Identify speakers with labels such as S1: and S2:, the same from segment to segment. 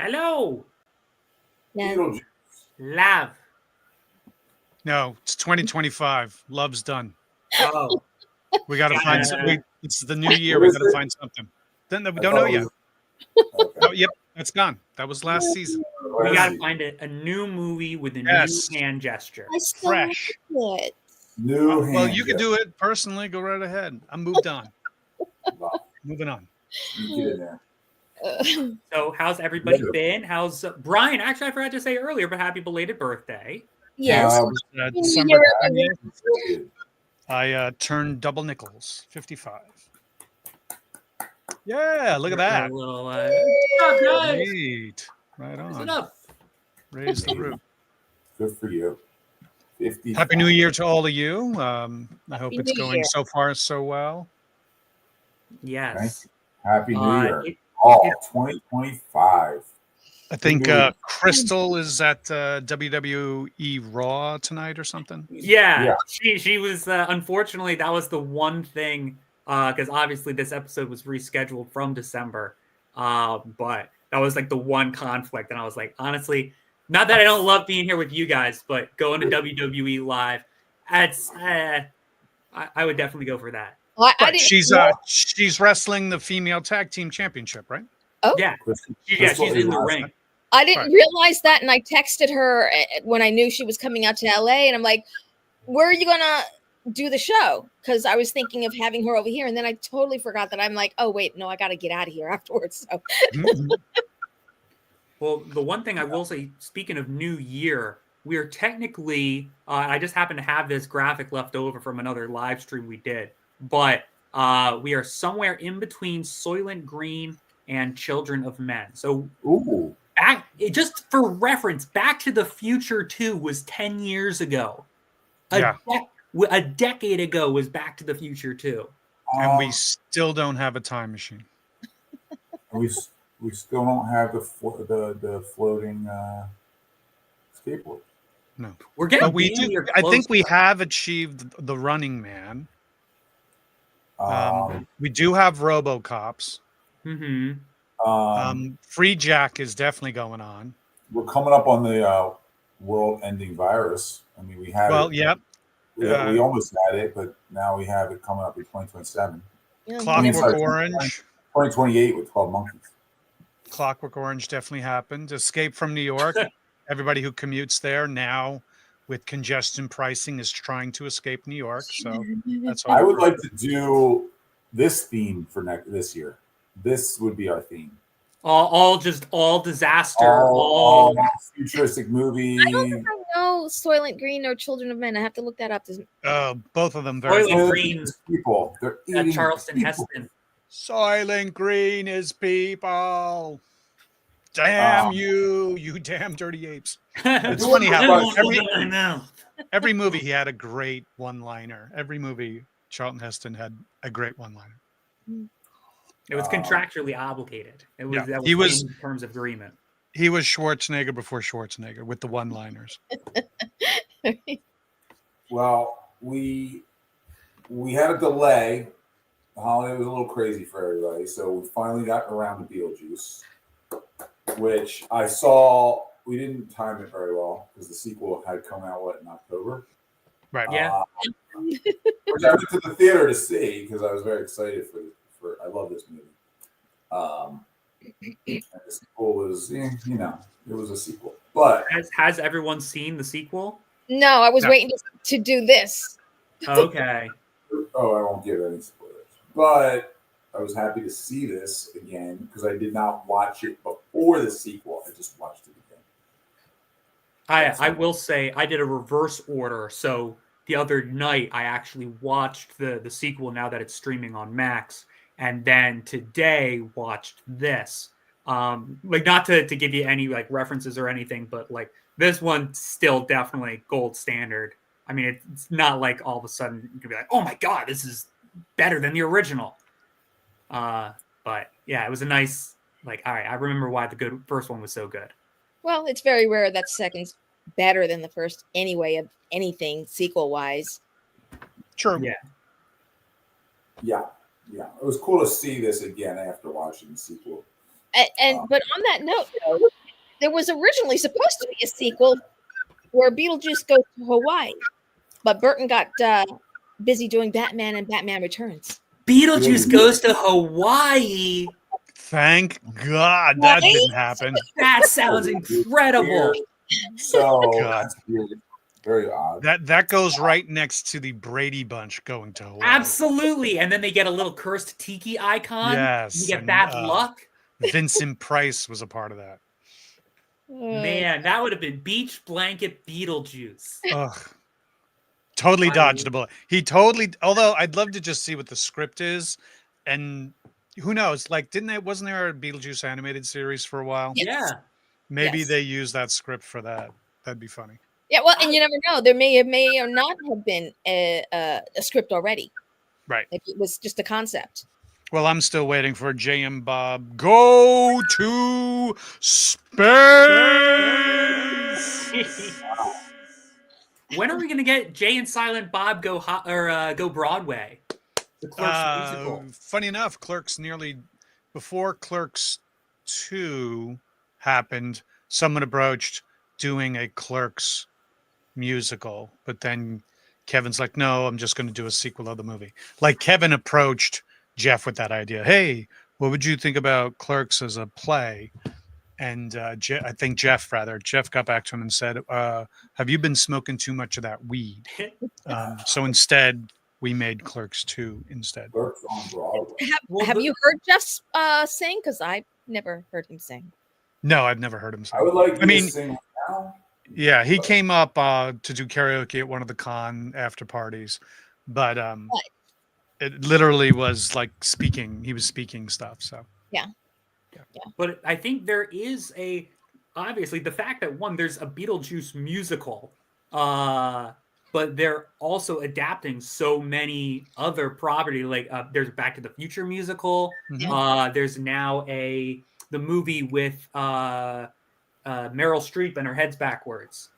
S1: Hello.
S2: No.
S3: Beetlejuice.
S1: Love.
S4: No, it's 2025. Love's done.
S1: Oh.
S4: We got to find something. It's the new year.
S3: What
S4: We
S3: is
S4: got to
S3: it?
S4: find something. Then we
S3: I
S4: don't know
S3: thought it
S4: yet.
S3: was-
S4: Oh, yep, that's gone. That was last season.
S1: We got to find a new movie with a
S4: Yes.
S1: new hand gesture.
S2: I still
S4: Fresh.
S2: like it.
S3: New hand.
S4: Well, you can do it personally. Go right ahead. I'm moved on.
S3: Wow.
S4: Moving on.
S3: You get in there.
S1: So how's everybody been? How's Brian? Actually, I forgot to say earlier, but happy belated birthday.
S2: Yes.
S4: December
S2: New Year,
S4: 20th. I turned double nickels, 55. Yeah, look at that.
S1: A little, what's up, guys?
S4: Great. Right
S1: Raise it
S4: on.
S1: up.
S4: Raise the roof.
S3: Good for you. 50.
S4: Happy New Year to all of you. I hope
S2: Happy
S4: it's
S2: New
S4: going
S2: Year.
S4: so far so well.
S1: Yes.
S3: Happy New Year. 2025.
S4: I think
S3: New Year.
S4: Krystle is at WWE Raw tonight or something.
S1: Yeah. She was unfortunately that was the one thing because obviously this episode was rescheduled from December, but that was like the one conflict, and I was like, honestly, not that I don't love being here with you guys, but going to WWE live, that's I would definitely go for that.
S2: Well, I
S4: Right,
S2: didn't
S4: she's wrestling the female tag team championship, right?
S1: Yeah,
S3: Krystle
S1: she's in
S3: is
S1: the
S3: last.
S1: ring.
S2: I didn't
S4: Right.
S2: realize that, and I texted her when I knew she was coming out to LA, and I'm like, "Where are you gonna do the show?" Because I was thinking of having her over here, and then I totally forgot that. I'm like, "Oh wait, no, I got to get out of here afterwards." So
S1: Well, the one thing I will say, speaking of New Year, we are technically, I just happen to have this graphic left over from another live stream we did, but we are somewhere in between Soylent Green and Children of Men. So
S3: Ooh.
S1: just for reference, Back to the Future 2 was 10 years ago.
S4: Yeah.
S1: A decade ago was Back to the Future 2.
S4: And we still don't have a time machine.
S3: we still don't have the floating skateboard.
S4: No.
S1: We're getting
S4: But we
S1: damn
S4: do.
S1: near
S4: I think
S1: close.
S4: we have achieved the Running Man.
S3: Um,
S4: We do have RoboCops.
S1: Mm-hmm.
S4: Free Jack is definitely going on.
S3: We're coming up on the world-ending virus. I mean, we have
S4: Well,
S3: it.
S4: yep.
S3: We almost had it, but now we have it coming up in 2027.
S4: Clockwork
S3: sorry,
S4: Orange.
S3: 2028 with 12 monkeys.
S4: Clockwork Orange definitely happened. Escape from New York. Everybody who commutes there now with congestion pricing is trying to escape New York. So that's all.
S3: I would like to do this theme for this year. This would be our theme.
S1: All disaster.
S3: All futuristic movie.
S2: I don't think I know Soylent Green or Children of Men. I have to look that up.
S4: Both of them very
S1: Soylent Green.
S3: People. They're eating
S1: Charleston
S3: people.
S1: Heston.
S4: Soylent Green is people. Damn you damn dirty apes. It's funny how every movie he had a great one-liner. Every movie Charlton Heston had a great one-liner.
S1: It was contractually obligated. It was
S4: Yeah.
S1: that was in terms of agreement.
S4: He was Schwarzenegger before Schwarzenegger with the one-liners.
S3: Well, we had a delay. The holiday was a little crazy for everybody, so we finally got around to Beetlejuice, which I saw. We didn't time it very well because the sequel had come out in October.
S4: Right.
S1: Yeah.
S3: Which I went to the theater to see because I was very excited for. I love this movie. And the sequel was, it was a sequel. But
S1: has everyone seen the sequel?
S2: No, I was waiting to do this.
S1: Okay.
S3: Oh, I won't give any spoilers. But I was happy to see this again because I did not watch it before the sequel. I just watched it again.
S1: I will say I did a reverse order. So the other night I actually watched the sequel now that it's streaming on Max, and then today watched this. Like not to give you any like references or anything, but like this one still definitely gold standard. I mean, it's not like all of a sudden you can be like, oh my God, this is better than the original. But yeah, it was a nice, like, all right, I remember why the first one was so good.
S2: Well, it's very rare that second's better than the first anyway of anything sequel-wise.
S4: True.
S3: Yeah. It was cool to see this again after watching the sequel.
S2: But on that note, though, there was originally supposed to be a sequel where Beetlejuice goes to Hawaii, but Burton got busy doing Batman and Batman Returns.
S1: Beetlejuice goes to Hawaii.
S4: Thank God that didn't happen.
S1: That sounds incredible.
S3: So
S4: God.
S3: that's weird. Very odd.
S4: That goes right next to the Brady Bunch going to Hawaii.
S1: Absolutely. And then they get a little cursed tiki icon.
S4: Yes.
S1: You get
S4: and,
S1: bad luck.
S4: Vincent Price was a part of that.
S1: Man, that would have been Beach Blanket Beetlejuice.
S4: Ugh. Totally dodged a bullet. He totally, although I'd love to just see what the script is. And who knows? Like, wasn't there a Beetlejuice animated series for a while?
S2: Yes.
S1: Yeah.
S4: Maybe they use that script for that. That'd be funny.
S2: Yeah, well, and you never know. There may or not have been a script already.
S4: Right.
S2: Like it was just a concept.
S4: Well, I'm still waiting for J and Bob go to space.
S1: When are we gonna get Jay and Silent Bob go Broadway? The Clerks musical.
S4: Funny enough, before Clerks 2 happened, someone approached doing a Clerks musical, but then Kevin's like, no, I'm just going to do a sequel of the movie. Like Kevin approached Jeff with that idea. Hey, what would you think about Clerks as a play? And I think Jeff got back to him and said, have you been smoking too much of that weed? So instead, we made Clerks 2 instead.
S3: Clerks on Broadway.
S2: Have you heard Jeff sing? Because I've never heard him sing.
S4: No, I've never heard him sing.
S3: I would like to sing now.
S4: Yeah, he came up to do karaoke at one of the con after parties, but it literally was like speaking. He was speaking stuff. So
S2: yeah.
S1: But I think there is obviously the fact that there's a Beetlejuice musical, but they're also adapting so many other property. Like there's a Back to the Future musical.
S2: Mm-hmm.
S1: There's now the movie with Meryl Streep and her head's backwards.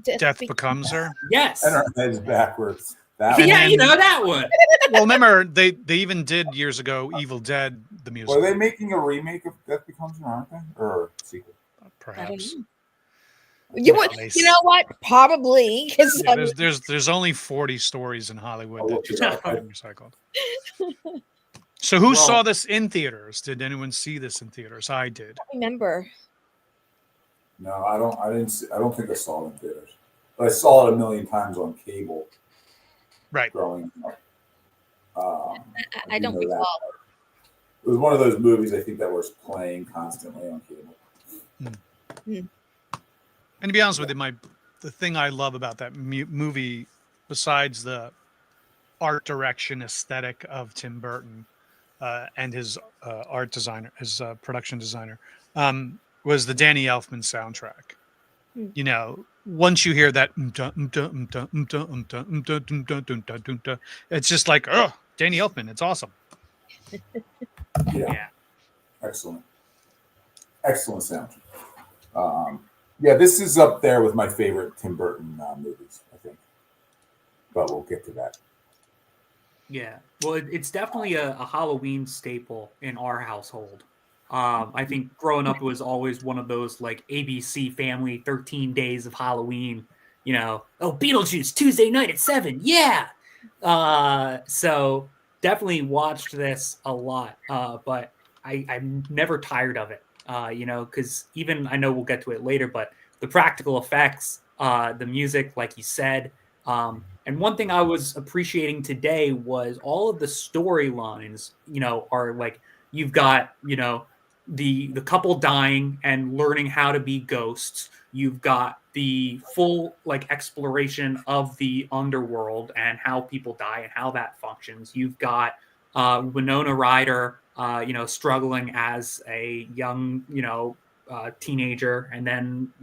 S4: Death Becomes Her.
S1: Yes,
S3: and her head's backwards.
S1: That one.
S4: Well, remember they even did years ago Evil Dead the musical.
S3: Are they making a remake of Death Becomes Her, aren't they, or a sequel?
S4: Perhaps.
S2: You know what? Probably because
S4: there's only 40 stories in Hollywood that just got recycled. So who saw this in theaters? Did anyone see this in theaters? I did.
S2: I remember.
S3: No, I don't think I saw it in theaters, but I saw it a million times on cable.
S4: Right.
S3: Growing up.
S2: I don't recall.
S3: It was one of those movies I think that was playing constantly on cable.
S4: And to be honest with you, the thing I love about that movie, besides the art direction aesthetic of Tim Burton and his art designer, his production designer, was the Danny Elfman soundtrack. You know, once you hear that, it's just like, oh, Danny Elfman, it's awesome.
S3: Yeah. Excellent soundtrack. This is up there with my favorite Tim Burton movies, I think. But we'll get to that.
S1: Yeah. Well, it's definitely a Halloween staple in our household. I think growing up, it was always one of those like ABC Family 13 Days of Halloween, Beetlejuice Tuesday night at 7. Yeah. So definitely watched this a lot. But I'm never tired of it, because even I know we'll get to it later, but the practical effects, the music, like you said, and one thing I was appreciating today was all of the storylines, are like, you've got, the couple dying and learning how to be ghosts. You've got the full exploration of the underworld and how people die and how that functions. You've got Winona Ryder, struggling as a young, teenager, and then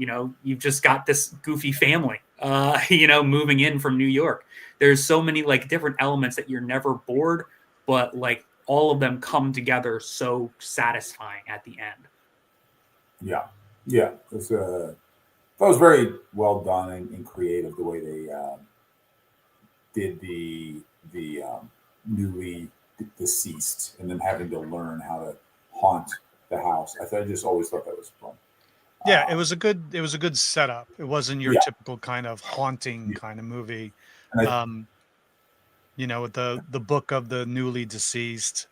S1: you've just got this goofy family, moving in from New York. There's so many different elements that you're never bored, but all of them come together so satisfying at the end.
S3: Yeah. That was very well done and creative the way they did the newly deceased and then having to learn how to haunt the house. I just always thought that was fun.
S4: Yeah, it was a good setup. It wasn't your
S3: Yeah.
S4: typical kind of haunting kind of movie.
S3: And
S4: With the book of the newly deceased.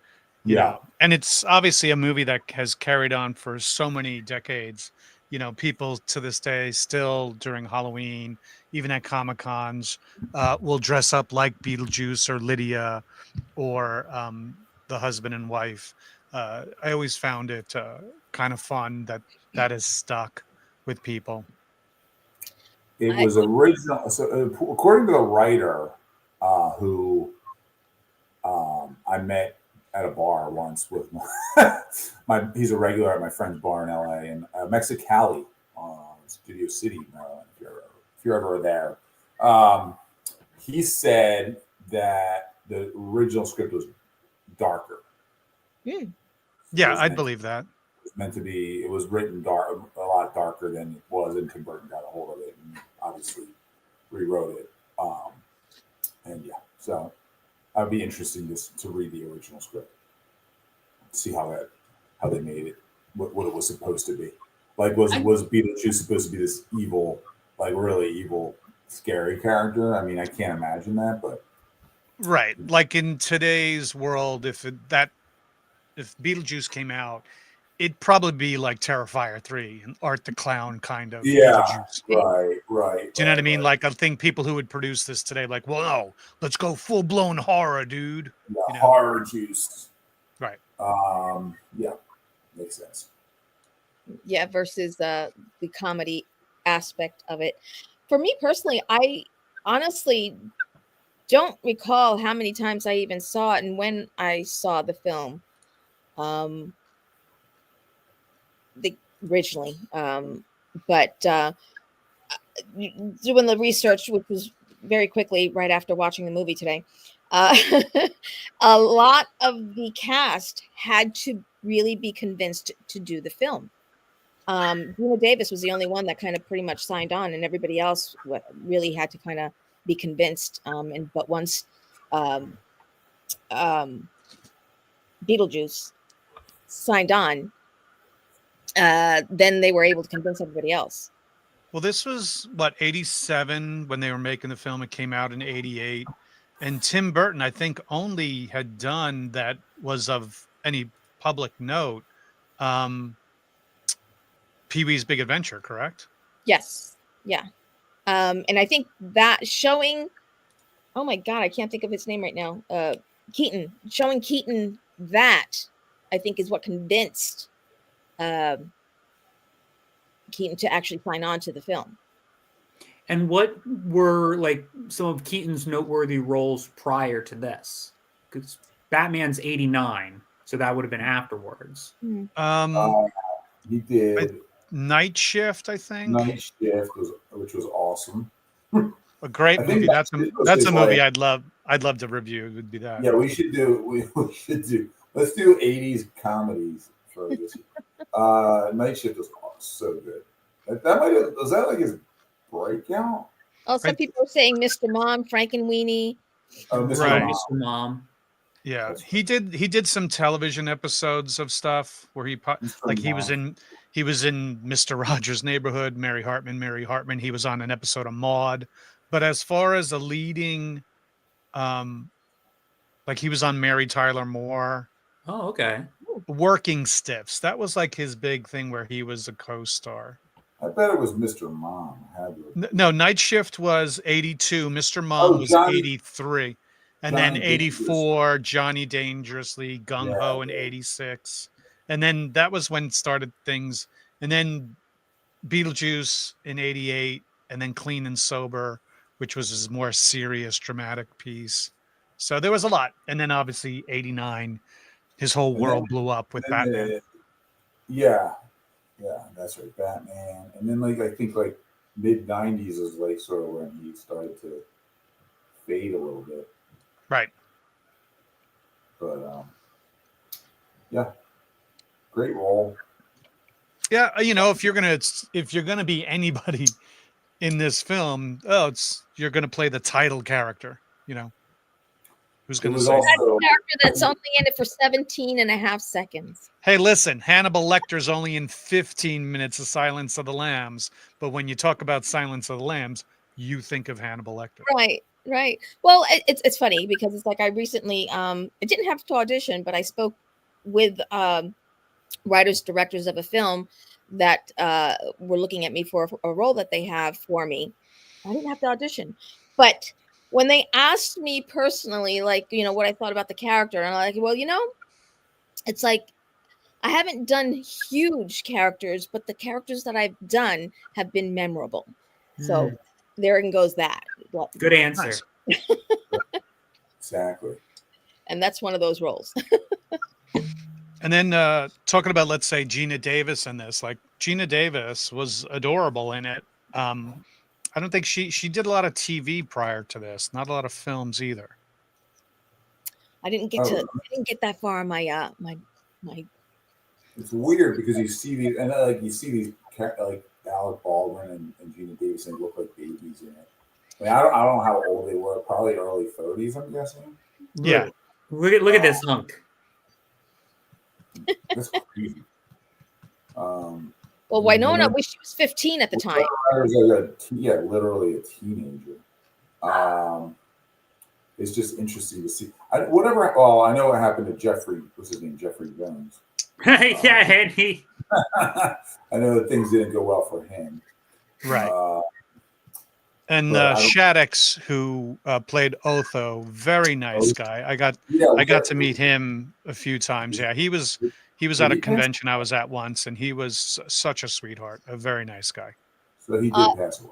S3: Yeah.
S4: And it's obviously a movie that has carried on for so many decades. People to this day still during Halloween, even at Comic Cons, will dress up like Beetlejuice or Lydia or the husband and wife. I always found it kind of fun that is stuck with people.
S3: It was original. So, according to the writer, who I met at a bar once with he's a regular at my friend's bar in LA, and Mexicali, Studio City, Maryland. If you're ever there, he said that the original script was darker.
S4: Yeah, I'd believe that.
S3: It was meant to be. It was written a lot darker than it was, and Tim Burton got a hold of it and obviously rewrote it. And yeah, so that'd be interesting to read the original script, see how they made it, what it was supposed to be. Like, was Beetlejuice supposed to be this evil, like really evil, scary character? I mean, I can't imagine that, but
S4: right, like in today's world, if Beetlejuice came out, it'd probably be like Terrifier 3 and Art the Clown kind of Beetlejuice.
S3: Right.
S4: Do you know what I mean? Like, I think people who would produce this today, like, well, no, let's go full blown horror, dude.
S3: Horror juice.
S4: Right.
S3: Yeah, makes sense.
S2: Yeah, versus the comedy aspect of it. For me personally, I honestly don't recall how many times I even saw it and when I saw the film. Originally, but doing the research, which was very quickly right after watching the movie today, a lot of the cast had to really be convinced to do the film. Gina Davis was the only one that kind of pretty much signed on, and everybody else really had to kind of be convinced. But once Beetlejuice signed on, then they were able to convince everybody else.
S4: Well, this was 87 when they were making the film. It came out in 88, and Tim Burton, I think, only had done that was of any public note. Pee-wee's Big Adventure, correct?
S2: Yes. Yeah. And I think that showing, oh my God, I can't think of his name right now. Keaton, showing Keaton that, I think, is what convinced Keaton to actually sign on to the film.
S1: And what were like some of Keaton's noteworthy roles prior to this? Because Batman's 89, so that would have been afterwards.
S3: He did
S4: Night Shift, I think.
S3: Night Shift which was awesome.
S4: A great movie. That's a movie I'd love to review. It would be that.
S3: Yeah, we should do. Let's do 80s comedies for this. Night Shift was so good. Was that like his breakout?
S2: Oh, some people are saying Mr. Mom, Frankenweenie.
S3: Oh,
S1: Mr. Mom.
S4: Yeah, he did some television episodes of stuff where he was in Mr. Rogers' Neighborhood, Mary Hartman. He was on an episode of Maude. But as far as a leading, like he was on Mary Tyler Moore.
S1: Oh, okay.
S4: Working Stiffs. That was like his big thing where he was a co-star.
S3: I bet it was Mr. Mom.
S4: No, Night Shift was 82. Mr. Mom was 83. And then 84, Johnny Dangerously, Gung Ho in 86. And then that was when started things. And then Beetlejuice in 88. And then Clean and Sober, which was his more serious, dramatic piece. So there was a lot. And then obviously 89, his whole world blew up with Batman.
S3: Yeah, that's right, Batman. And then I think mid 90s is like sort of when he started to fade a little bit.
S4: Right.
S3: But yeah, great role.
S4: Yeah, if you're gonna be anybody in this film, you're gonna play the title character. Who's
S3: It
S4: going to
S3: was
S4: say?
S2: That's
S3: also
S2: a character that's only in it for 17 and a half seconds.
S4: Hey, listen, Hannibal Lecter's only in 15 minutes of Silence of the Lambs, but when you talk about Silence of the Lambs, you think of Hannibal Lecter.
S2: Right. Well, it's funny because it's like I recently I didn't have to audition, but I spoke with writers, directors of a film that were looking at me for a role that they have for me. I didn't have to audition, but when they asked me personally, like, what I thought about the character, and I'm like, well, it's like I haven't done huge characters, but the characters that I've done have been memorable. So there goes that.
S1: Good answer.
S4: Nice.
S3: exactly.
S2: And that's one of those roles.
S4: And then talking about, let's say, Gina Davis in this, like Gina Davis was adorable in it. I don't think she did a lot of TV prior to this, not a lot of films either.
S2: I didn't get that far on my my.
S3: It's weird because you see these, and like you see these, like Alec Baldwin and Gina Davis, and they look like babies in it. I mean, I don't know how old they were. Probably early 30s, I'm guessing.
S4: Yeah.
S1: Look at this hunk.
S3: That's crazy.
S2: Well, Winona wished she was 15 at the time.
S3: Literally a teenager. It's just interesting to see. I know what happened to Jeffrey. What's his name? Jeffrey Jones.
S1: Yeah, and he.
S3: I know that things didn't go well for him.
S4: Right. And Shaddix, who played Otho, very nice guy. I got to meet him a few times. Yeah, he was at a convention I was at once, and he was such a sweetheart, a very nice guy.
S3: So he did pass away.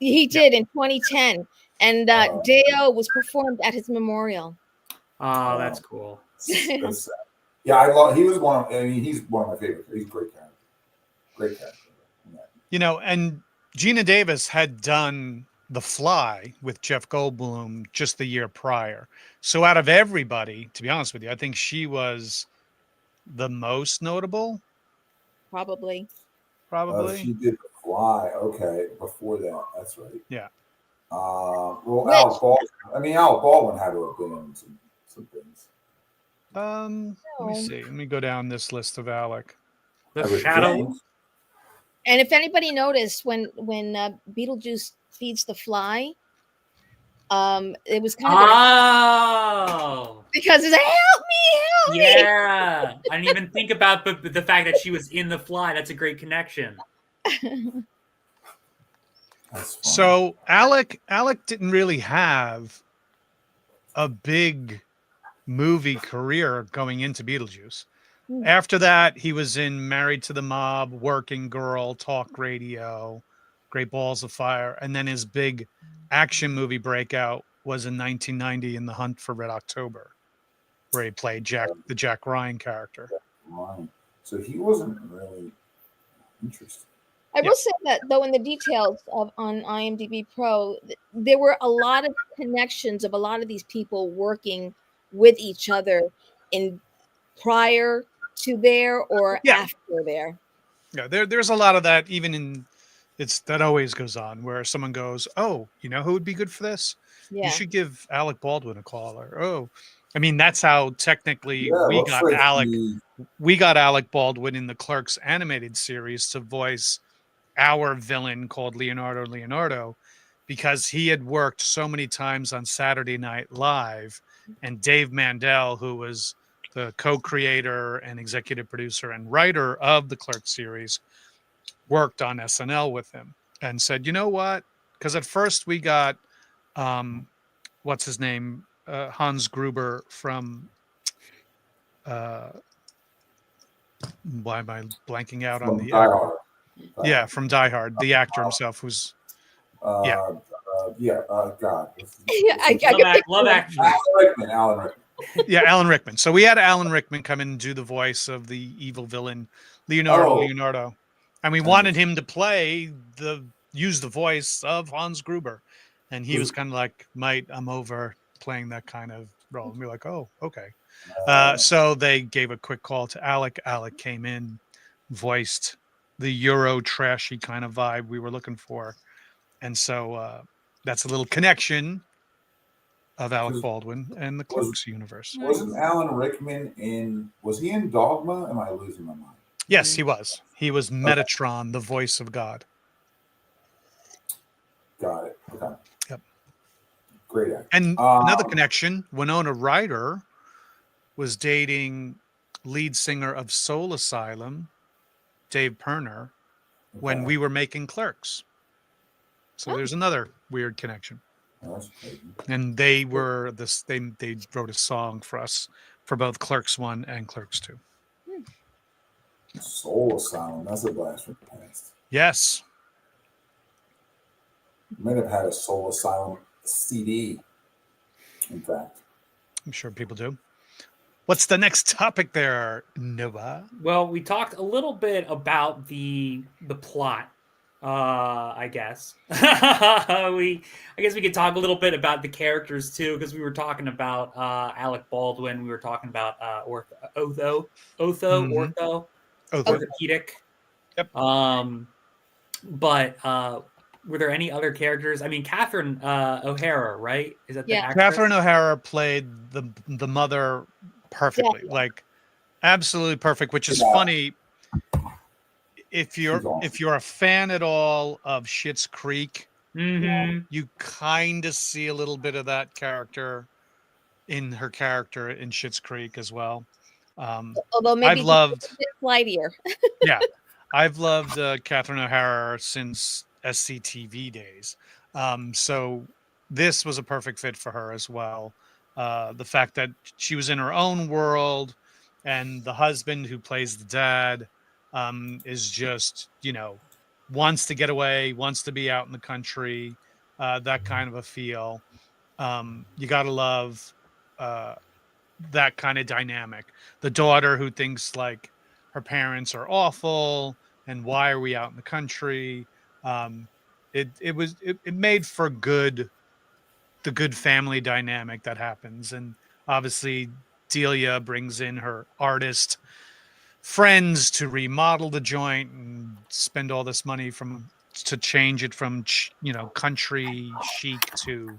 S2: He did in 2010, and Deo was performed at his memorial.
S1: Oh, that's cool.
S3: That's sad. Yeah, he was one. He's one of my favorites. He's a great character. Great character.
S4: And Gina Davis had done The Fly with Jeff Goldblum just the year prior. So out of everybody, to be honest with you, I think she was the most notable.
S2: Probably.
S3: She did The Fly. Okay, before that, that's right.
S4: Yeah.
S3: Alec Baldwin had to have been in some things.
S4: Let me see. Let me go down this list of Alec.
S1: The Shadow.
S2: And if anybody noticed when Beetlejuice feeds the fly, it was kind of because it's like, help me.
S1: Yeah, I didn't even think about the fact that she was in the fly. That's a great connection.
S4: So Alec didn't really have a big movie career going into Beetlejuice. After that, he was in Married to the Mob, Working Girl, Talk Radio, Great Balls of Fire, and then his big action movie breakout was in 1990 in The Hunt for Red October, where he played the Jack Ryan character.
S3: Right. So he wasn't really interesting.
S2: I will say that, though, in the details on IMDb Pro, there were a lot of connections of a lot of these people working with each other in prior to there or after there.
S4: Yeah, there's a lot of that. Even that always goes on where someone goes, "Oh, you know who would be good for this?
S2: Yeah.
S4: You should give Alec Baldwin a call." Or, I mean, that's how technically we got Alec Baldwin in the Clerks animated series to voice our villain called Leonardo, because he had worked so many times on Saturday Night Live, and Dave Mandel, who was the co-creator and executive producer and writer of the Clerks series, worked on SNL with him and said, you know what? Because at first we got, what's his name? Hans Gruber from, why am I blanking out on the actor? Yeah, from Die Hard, the actor himself, who's
S3: God.
S1: Love Actually.
S3: Alan Rickman.
S4: Yeah, Alan Rickman. So we had Alan Rickman come in and do the voice of the evil villain, Leonardo. And we wanted him to use the voice of Hans Gruber. And he was kind of like, mate, I'm over playing that kind of role. And we were like, oh, okay. So they gave a quick call to Alec. Alec came in, voiced the Euro trashy kind of vibe we were looking for. And so that's a little connection of Alec Baldwin and the Clerks universe.
S3: Wasn't Alan Rickman in? Was he in Dogma? Am I losing my mind?
S4: Yes, he was. He was Metatron, the voice of God.
S3: Got it. Okay.
S4: Yep.
S3: Great actor.
S4: And another connection: Winona Ryder was dating lead singer of Soul Asylum, Dave Pirner, when we were making Clerks. So there's another weird connection.
S3: That's crazy.
S4: And they were this. They wrote a song for us for both Clerks 1 and Clerks 2.
S3: Soul Asylum. That's a blast from the past.
S4: Yes.
S3: Might have had a Soul Asylum CD. In fact,
S4: I'm sure people do. What's the next topic there, Noah?
S1: Well, we talked a little bit about the plot. I guess I guess we could talk a little bit about the characters too, because we were talking about Alec Baldwin. We were talking about Orthopedic.
S4: Yep.
S1: But were there any other characters? I mean, Catherine O'Hara, right? Is that the actress?
S4: Catherine O'Hara played the mother perfectly, like absolutely perfect. Which is funny. If you're a fan at all of Schitt's Creek, you kind of see a little bit of that character in her character in Schitt's Creek as well.
S2: Although maybe
S4: I've loved
S2: flightier.
S4: yeah, I've loved Catherine O'Hara since SCTV days. So this was a perfect fit for her as well. The fact that she was in her own world, and the husband who plays the dad is just, wants to get away, wants to be out in the country, that kind of a feel. You got to love that kind of dynamic. The daughter who thinks like her parents are awful and why are we out in the country? It made for the good family dynamic that happens. And obviously Delia brings in her artist friends to remodel the joint and spend all this money to change it from country chic to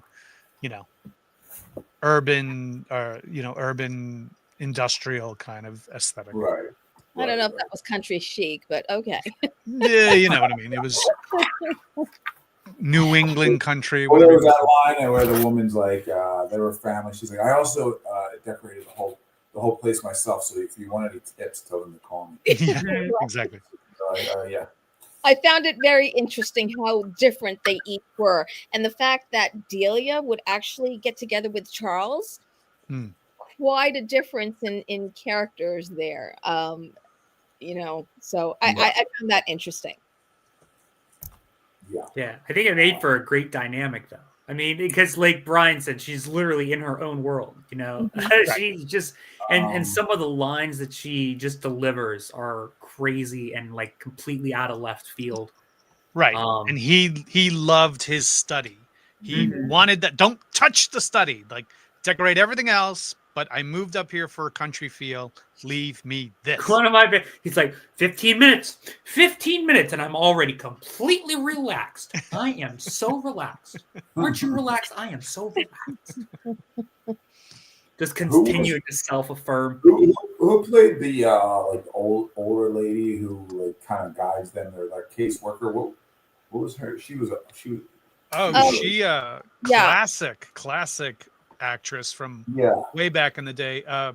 S4: urban urban industrial kind of aesthetic.
S3: Right.
S2: I don't know if that was country chic, but okay.
S4: Yeah, you know what I mean. It was New England country.
S3: Well, there was that line where the woman's like, they were family. She's like, I also decorated the whole place myself. So if you wanted any tips, tell them to call me.
S4: Yeah, exactly.
S3: Yeah.
S2: I found it very interesting how different they each were. And the fact that Delia would actually get together with Charles, quite a difference in characters there. So I found that interesting.
S1: Yeah. I think it made for a great dynamic, though. I mean, because like Brian said, she's literally in her own world, She's just and some of the lines that she just delivers are crazy and like completely out of left field.
S4: Right. And he loved his study. He wanted that. Don't touch the study. Like decorate everything else. But I moved up here for a country feel. Leave me this.
S1: One of my he's like 15 minutes, and I'm already completely relaxed. I am so relaxed. Aren't you relaxed? I am so relaxed. Just continuing to self-affirm.
S3: Who played the older lady who like kind of guides them? They're like caseworker. What was her? She was.
S4: Classic actress from way back in the day. I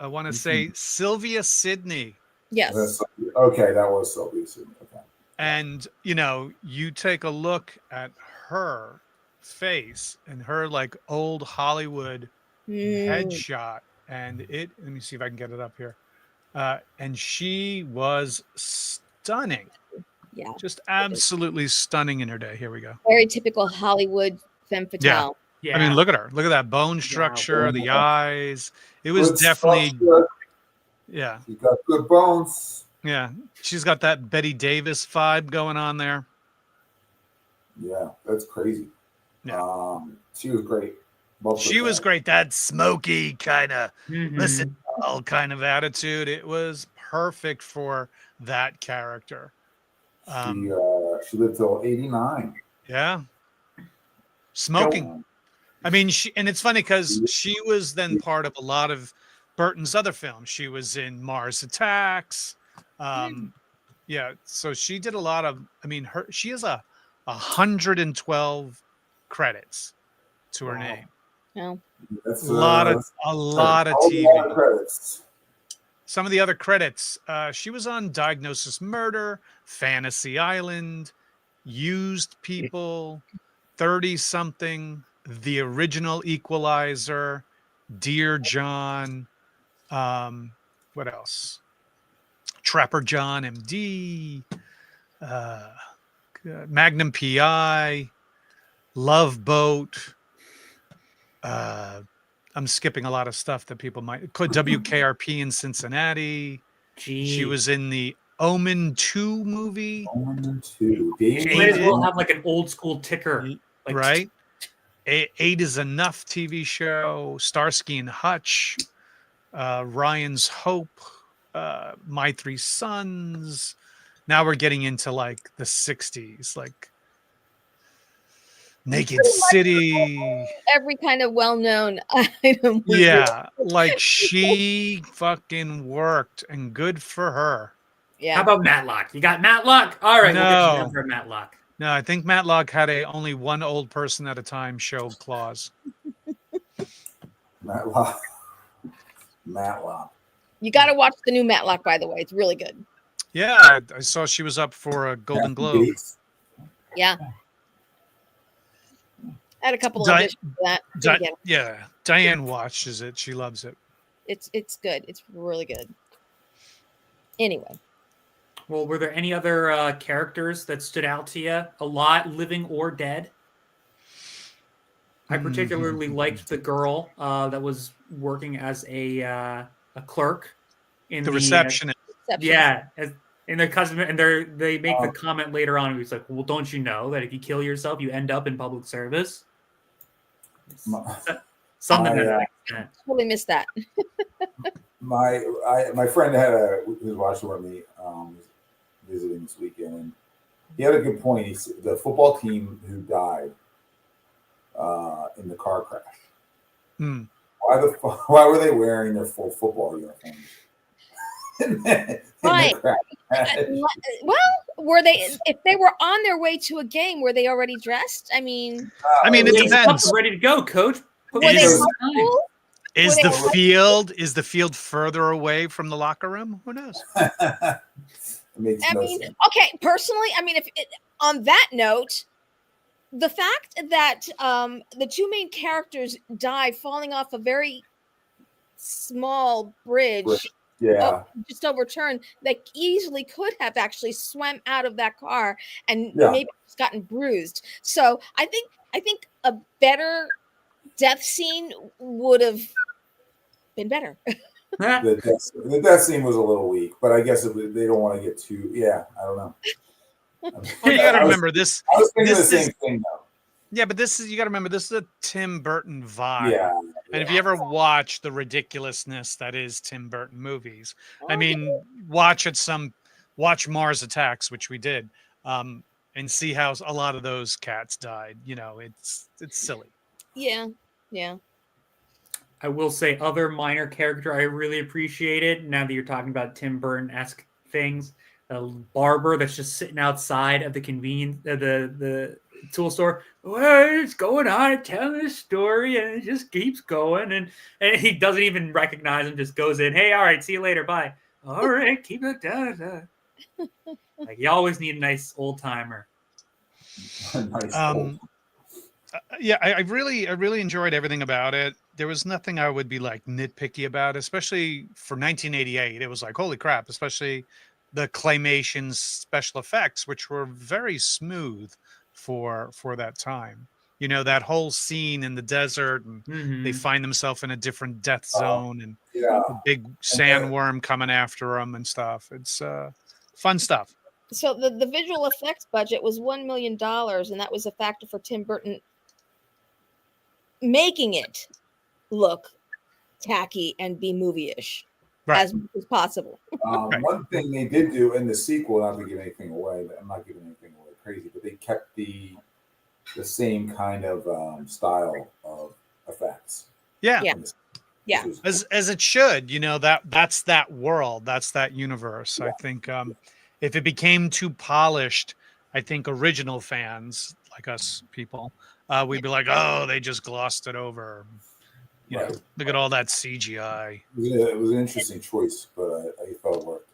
S4: want to say Sylvia Sidney.
S2: Yes.
S3: Okay, that was Sylvia Sidney. Okay.
S4: And you take a look at her face and her like old Hollywood headshot, and let me see if I can get it up here. And she was stunning.
S2: Yeah.
S4: Just absolutely stunning in her day. Here we go.
S2: Very typical Hollywood femme fatale.
S1: Yeah.
S4: I mean, look at her. Look at that bone structure, the eyes. It was
S3: Good
S4: definitely
S3: structure.
S4: Yeah.
S3: She got good bones.
S4: Yeah. She's got that Betty Davis vibe going on there.
S3: Yeah, that's crazy.
S4: Yeah.
S3: She was great.
S4: She was great. That smoky kind of listen all kind of attitude. It was perfect for that character.
S3: She lived till 89.
S4: Yeah. Smoking. I mean, and it's funny because she was then part of a lot of Burton's other films. She was in Mars Attacks. Yeah, so she did a lot of. I mean, she has 112 credits to her name.
S2: No.
S3: That's
S4: a lot of TV.
S3: A lot of credits.
S4: Some of the other credits, she was on Diagnosis Murder, Fantasy Island, Used People, 30-something, The Original Equalizer, Dear John, what else? Trapper John MD, Magnum PI, Love Boat. I'm skipping a lot of stuff that people might. WKRP in Cincinnati.
S1: Gee.
S4: She was in the Omen 2 movie.
S3: Omen 2.
S1: She might as well have like an old school ticker. Like,
S4: right? 8 is Enough TV show. Starsky and Hutch. Ryan's Hope. My Three Sons. Now we're getting into like the 60s, like Naked City.
S2: Every kind of well-known item.
S4: Yeah, like she fucking worked, and good for her.
S2: Yeah.
S1: How about Matlock? You got Matlock? All right,
S4: No.
S1: we'll get you down for Matlock.
S4: No, I think Matlock had only one old person at a time show clause.
S3: Matlock.
S2: You got to watch the new Matlock, by the way. It's really good.
S4: Yeah, I saw she was up for a Golden Globe.
S2: Yeah. I had a couple of auditions for that.
S4: Yeah, Diane watches it. She loves it.
S2: It's good. It's really good. Anyway.
S1: Well, were there any other characters that stood out to you a lot, living or dead? I particularly liked the girl that was working as a clerk in the
S4: receptionist.
S1: Yeah, in the customer, and they make the comment later on. It's like, well, don't you know that if you kill yourself, you end up in public service? Something to that extent.
S2: Totally missed that.
S3: My friend was watching with me, visiting this weekend, and he had a good point. He said the football team who died in the car crash. Why were they wearing their full football uniforms?
S2: Right. Well, were they? If they were on their way to a game, were they already dressed? I mean,
S4: it depends.
S1: Ready to go, coach.
S4: Is the field further away from the locker room? Who knows?
S2: Okay. Personally, I mean, on that note, the fact that the two main characters die falling off a very small bridge.
S3: Yeah,
S2: just overturned. They easily could have actually swam out of that car and maybe just gotten bruised. So I think a better death scene would have been better.
S3: the death scene was a little weak, but I guess they don't want to get too. Yeah, I don't know.
S4: Well, you got to remember this.
S3: I was thinking the same thing though.
S4: Yeah, but you got to remember, this is a Tim Burton vibe.
S3: Yeah.
S4: And if you ever watch the ridiculousness that is Tim Burton movies, I mean, watch Mars Attacks, which we did, and see how a lot of those cats died. You know, it's silly.
S2: Yeah.
S1: I will say, other minor character I really appreciated, now that you're talking about Tim Burton-esque things, a barber that's just sitting outside of the the tool store. What's going on? Telling a story, and it just keeps going, and he doesn't even recognize him. Just goes in. Hey, all right, see you later. Bye. All right, keep it down. Like, you always need a nice old timer.
S4: Yeah, I really enjoyed everything about it. There was nothing I would be like nitpicky about, especially for 1988. It was like, holy crap! Especially the claymation special effects, which were very smooth for that time. You know, that whole scene in the desert, and they find themselves in a different death zone, and a big sandworm coming after them and stuff. It's fun stuff.
S2: So the visual effects budget was $1 million, and that was a factor for Tim Burton making it look tacky and be movie-ish as much as possible.
S3: One thing they did do in the sequel, not to give anything away, but I'm not giving anything away crazy, but they kept the same kind of style of
S4: Yeah.
S2: Yeah. Yeah.
S4: As it should, that's that world, that's that universe. I think if it became too polished, I think original fans like us people, we'd be like, oh, they just glossed it over. Look at all that CGI.
S3: Yeah, it was an interesting choice, but I felt it worked.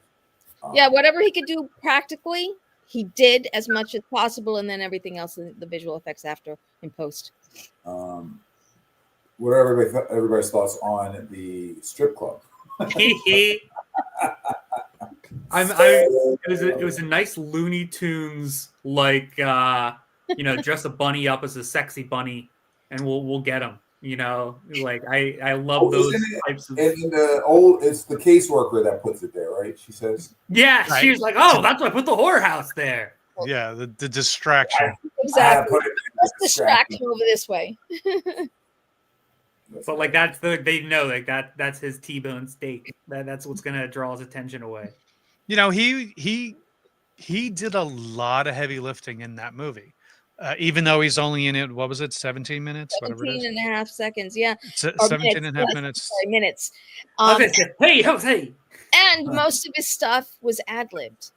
S2: Yeah, whatever he could do practically, he did as much as possible, and then everything else, the visual effects after in post.
S3: What are everybody's thoughts on the strip club?
S1: It was a nice Looney Tunes dress a bunny up as a sexy bunny, and we'll get him. I love those types of.
S3: In the old, it's the caseworker that puts it there, right? She says.
S1: Yeah, right. She was like, "Oh, that's why I put the whorehouse there."
S4: Yeah, the distraction.
S2: Exactly. Let's distract him over this way.
S1: But they know that's his T-bone steak. That's what's gonna draw his attention away.
S4: He did a lot of heavy lifting in that movie. Even though he's only in it, what was it, 17 minutes?
S2: 17 and a half seconds, yeah.
S4: 17 and a half minutes.
S2: Sorry, minutes.
S1: Hey.
S2: And most of his stuff was ad-libbed.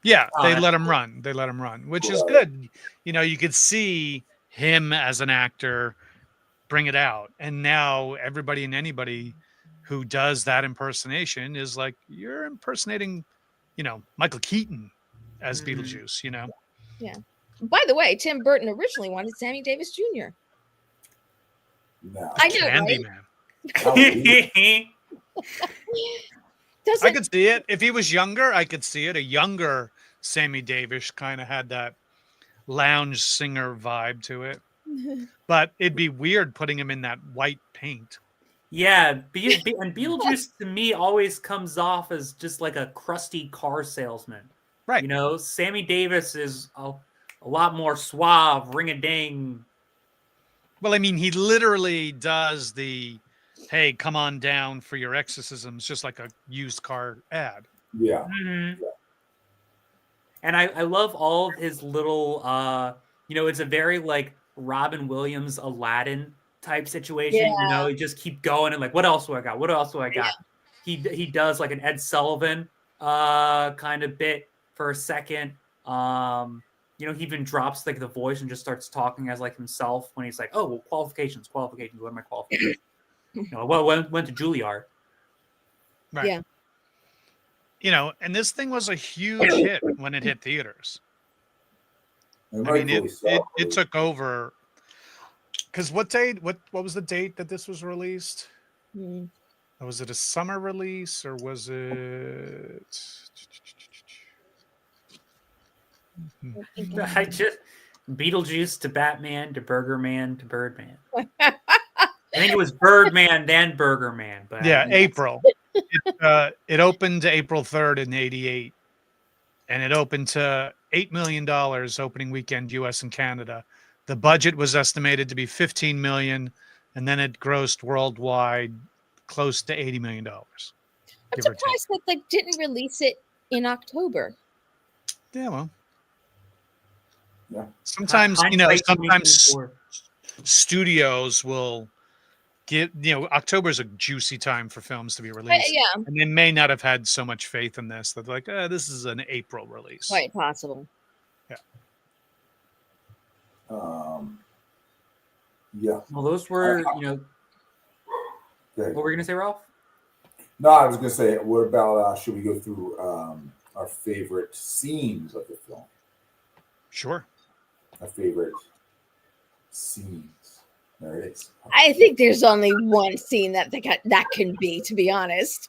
S4: Yeah, they let him run. They let him run, which is good. You could see him as an actor bring it out. And now everybody and anybody who does that impersonation is like, you're impersonating, Michael Keaton as Beetlejuice,
S2: Yeah. By the way, Tim Burton originally wanted Sammy Davis Jr.
S3: No.
S2: I know,
S4: Candyman. I could see it. If he was younger, I could see it. A younger Sammy Davis kind of had that lounge singer vibe to it. But it'd be weird putting him in that white paint.
S1: Yeah, and Beetlejuice to me always comes off as just like a crusty car salesman.
S4: Right.
S1: Sammy Davis is a lot more suave, ring-a-ding.
S4: Well, I mean, he literally does the, hey, come on down for your exorcisms, just like a used car ad.
S3: Yeah.
S1: Mm-hmm. Yeah. And I love all of his little, it's a very like Robin Williams, Aladdin type situation.
S2: Yeah.
S1: You just keep going and like, what else do I got? What else do I got? Yeah. He does like an Ed Sullivan kind of bit for a second. He even drops like the voice and just starts talking as like himself when he's like, oh, well, qualifications. What are my qualifications? Went to Juilliard.
S4: Right. Yeah. And this thing was a huge hit when it hit theaters. I mean, it took over. Because what was the date that this was released? Was it a summer release or was it?
S1: Beetlejuice to Batman to Burger Man to Birdman. I think it was Birdman then Burger Man. But
S4: yeah, April. It opened April 3rd in '88, and it opened to $8 million opening weekend, U.S. and Canada. The budget was estimated to be $15 million, and then it grossed worldwide close to $80 million.
S2: I'm surprised that they didn't release it in October.
S4: Yeah, well.
S3: Yeah.
S4: Sometimes, studios will give, October's a juicy time for films to be released.
S2: Yeah.
S4: And they may not have had so much faith in this that they're like, this is an April release.
S2: Quite possible.
S4: Yeah.
S3: Yeah.
S1: Well, those were, what were you going to say, Ralph?
S3: No, I was going to say, what about, should we go through our favorite scenes of the film?
S4: Sure.
S3: Our favorite scenes. There it is.
S2: I think there's only one scene that can be, to be honest.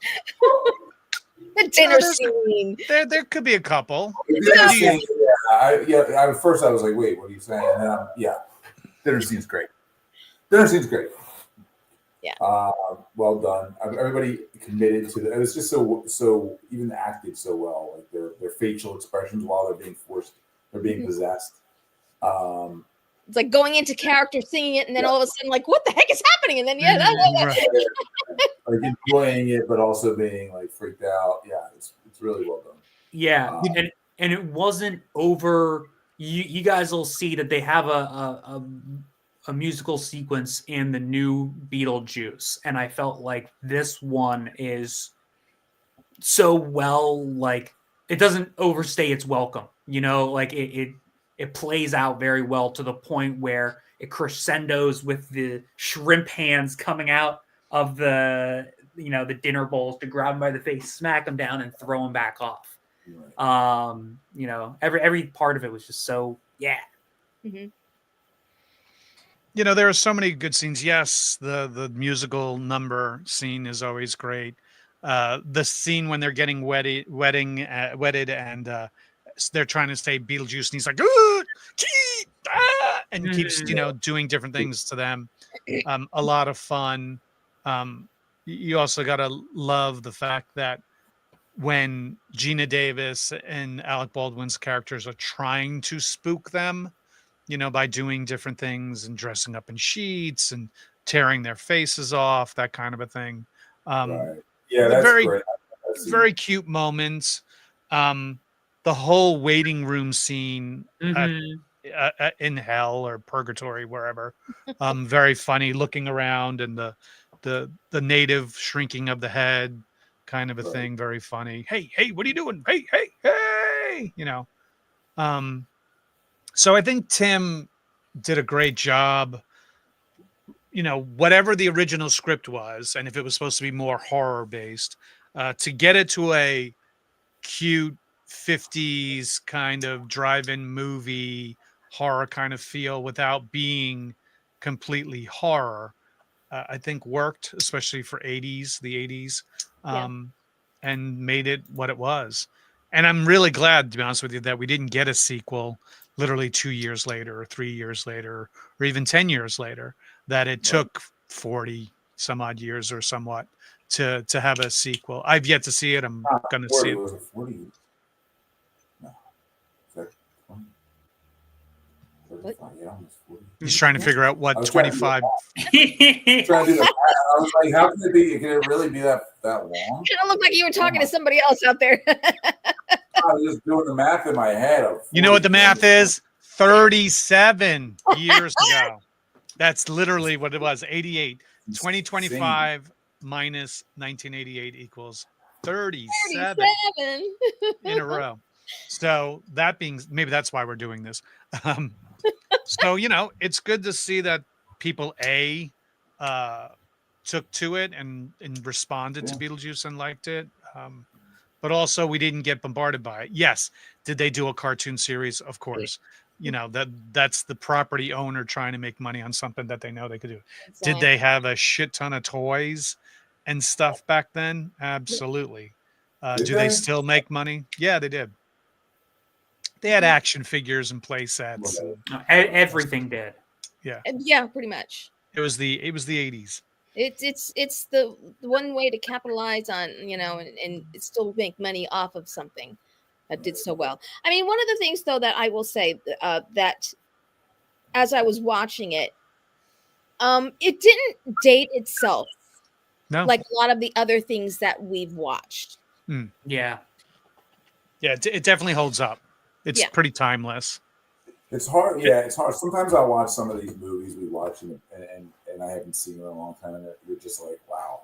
S2: The dinner scene.
S4: There could be a couple.
S3: At first I was like, wait, what are you saying? And then, dinner scene's great. Dinner scene's great.
S2: Yeah.
S3: Well done. Everybody committed to it was just so even acted so well. Like their facial expressions while they're being forced, they're being possessed.
S2: It's like going into character, singing it, and then all of a sudden, like, what the heck is happening? And then
S3: like enjoying it, but also being like freaked out. Yeah, it's really well done.
S1: Yeah, and it wasn't over. You guys will see that they have a a musical sequence in the new Beetlejuice, and I felt like this one is so well, like it doesn't overstay its welcome. You know, like it plays out very well to the point where it crescendos with the shrimp hands coming out of the the dinner bowls to grab him by the face, smack him down, and throw him back off.
S3: Right.
S1: Every part of it was just so
S2: Mhm.
S4: There are so many good scenes. Yes, the musical number scene is always great. The scene when they're getting wedded, and they're trying to say Beetlejuice, and he's like, "Ooh, and keeps doing different things to them. A lot of fun. You also gotta love the fact that when Gina Davis and Alec Baldwin's characters are trying to spook them, by doing different things and dressing up in sheets and tearing their faces off, that kind of a thing.
S3: Right. Yeah,
S4: The
S3: that's
S4: very,
S3: great.
S4: very cute moments. The whole waiting room scene in hell or purgatory, wherever. Very funny, looking around, and the native shrinking of the head, kind of a thing. Very funny. Hey, what are you doing? Hey. So I think Tim did a great job. Whatever the original script was, and if it was supposed to be more horror based, to get it to a cute 50s kind of drive-in movie horror kind of feel without being completely horror, I think worked, especially for the 80s, and made it what it was. And I'm really glad, to be honest with you, that we didn't get a sequel literally 2 years later or 3 years later or even 10 years later, that it took 40 some odd years or somewhat to have a sequel. I've yet to see it. I'm going to see it.
S3: Was it 40? No. Is that 20? 35? Yeah, almost 40.
S4: He's trying to figure out what 25.
S3: Trying to do the math. I was like, how can it be? Can it really be that long?
S2: Kind of looked like you were talking to somebody else out there.
S3: I was just doing the math in my head.
S4: You know what the math is? 37 years ago. That's literally what it was. 88. 2025 minus 1988 equals 37 in a row. So maybe that's why we're doing this. So, it's good to see that people took to it and responded to Beetlejuice and liked it. But also we didn't get bombarded by it. Yes. Did they do a cartoon series? Of course. That's the property owner trying to make money on something that they know they could do. Exactly. Did they have a shit ton of toys and stuff back then? Absolutely. Do they still make money? Yeah, they did. They had action figures and play sets.
S1: Everything did.
S4: Yeah.
S2: Yeah, pretty much.
S4: It was the 80s.
S2: It's the one way to capitalize on, and still make money off of something that did so well. I mean, one of the things though that I will say that as I was watching it, it didn't date itself.
S4: No.
S2: Like a lot of the other things that we've watched.
S1: Yeah.
S4: Yeah, it definitely holds up. It's pretty timeless.
S3: It's hard. Yeah, it's hard. Sometimes I watch some of these movies we watch and I haven't seen in a long time, and you're just like, wow,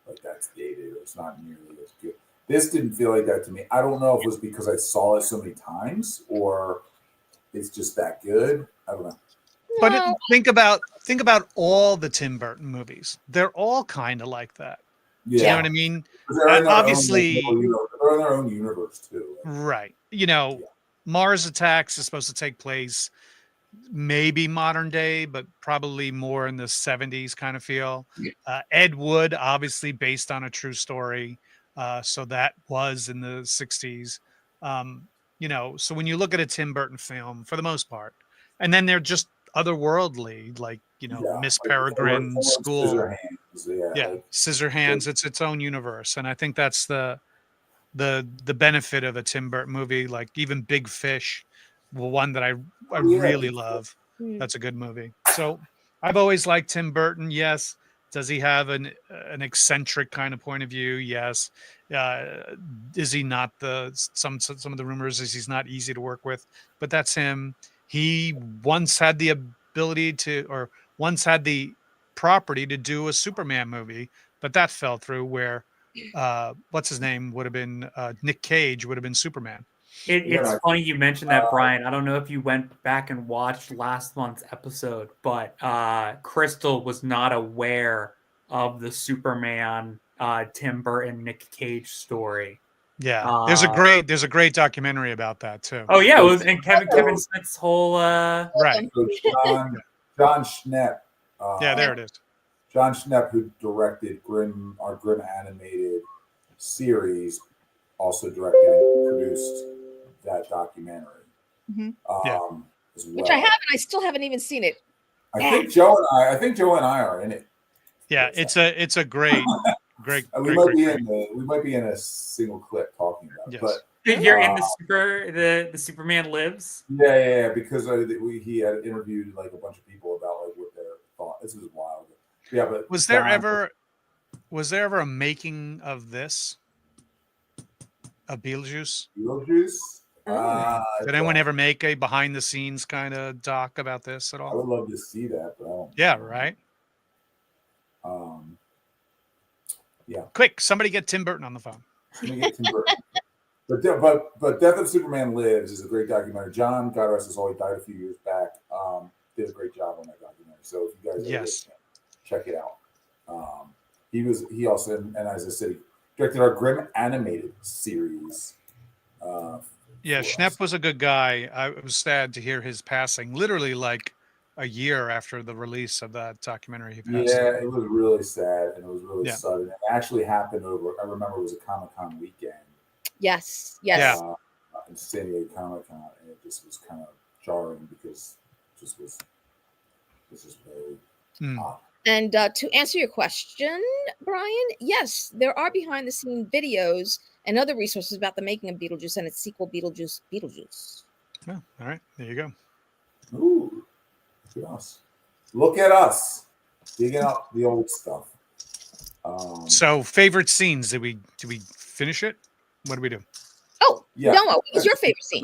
S3: like that's dated. Or it's not nearly as good. This didn't feel like that to me. I don't know if it was because I saw it so many times or it's just that good. I don't know.
S4: But think about all the Tim Burton movies. They're all kind of like that. Yeah. You know what I mean? Obviously,
S3: they're in their own universe too.
S4: Right. Mars Attacks is supposed to take place maybe modern day, but probably more in the 70s kind of feel. Ed Wood, obviously based on a true story. So that was in the 60s. So when you look at a Tim Burton film, for the most part, and then they're just otherworldly, like, Miss Peregrine, School. Scissorhands. It's its own universe. And I think that's the benefit of a Tim Burton movie, like even Big Fish, one that I really love. That's a good movie. So I've always liked Tim Burton. Yes. Does he have an eccentric kind of point of view? Yes. Is he not some of the rumors is he's not easy to work with, but that's him. He once had the ability to, or once had the property to do a Superman movie, but that fell through. Where what's his name would have been Nick Cage would have been Superman.
S1: It's funny you mentioned that, Brian. I don't know if you went back and watched last month's episode, but Krystle was not aware of the Superman Tim Burton Nick Cage story.
S4: Yeah, there's a great documentary about that too.
S1: Oh yeah, it was, and Kevin Smith's whole
S4: right.
S3: So John Schnepp.
S4: Yeah, there it is.
S3: John Schnepp, who directed our Grimm animated series, also directed and produced that documentary.
S2: Mm-hmm.
S3: As well.
S2: Which I have, and I still haven't even seen it.
S3: I think Joe and I are in it.
S4: Yeah, it's a great, great.
S3: We might be in a single clip talking about it. But
S1: you're in the Superman Lives.
S3: Yeah, because he had interviewed like a bunch of people about like what their thought. This was wild. Yeah, but
S4: was there ever a making of this? Of Beetlejuice? Did anyone ever make a behind the scenes kind of doc about this at all?
S3: I would love to see that, but I don't.
S4: Yeah, right.
S3: Yeah.
S4: Quick, somebody get Tim Burton on the phone.
S3: Let me get Tim Burton. But Death of Superman Lives is a great documentary. John, God rest his soul, he died a few years back. Did a great job on that documentary. So if you guys ever check it out. He also, and as I said, he directed our Grimm animated series.
S4: Schnepp was a good guy. I was sad to hear his passing. Literally, like a year after the release of that documentary, he passed.
S3: Yeah, it was really sad and it was really sudden. It actually happened I remember it was a Comic-Con weekend.
S2: Yes.
S3: In San Diego Comic-Con, and it just was kind of jarring because this was very odd.
S2: And to answer your question, Brian, yes, there are behind-the-scene videos and other resources about the making of Beetlejuice and its sequel, Beetlejuice.
S4: Oh, all right, there you go.
S3: Ooh, look at us digging up the old stuff.
S4: So, favorite scenes? Did we finish it? What do we do?
S2: Oh, yeah. Noah, what was your favorite scene?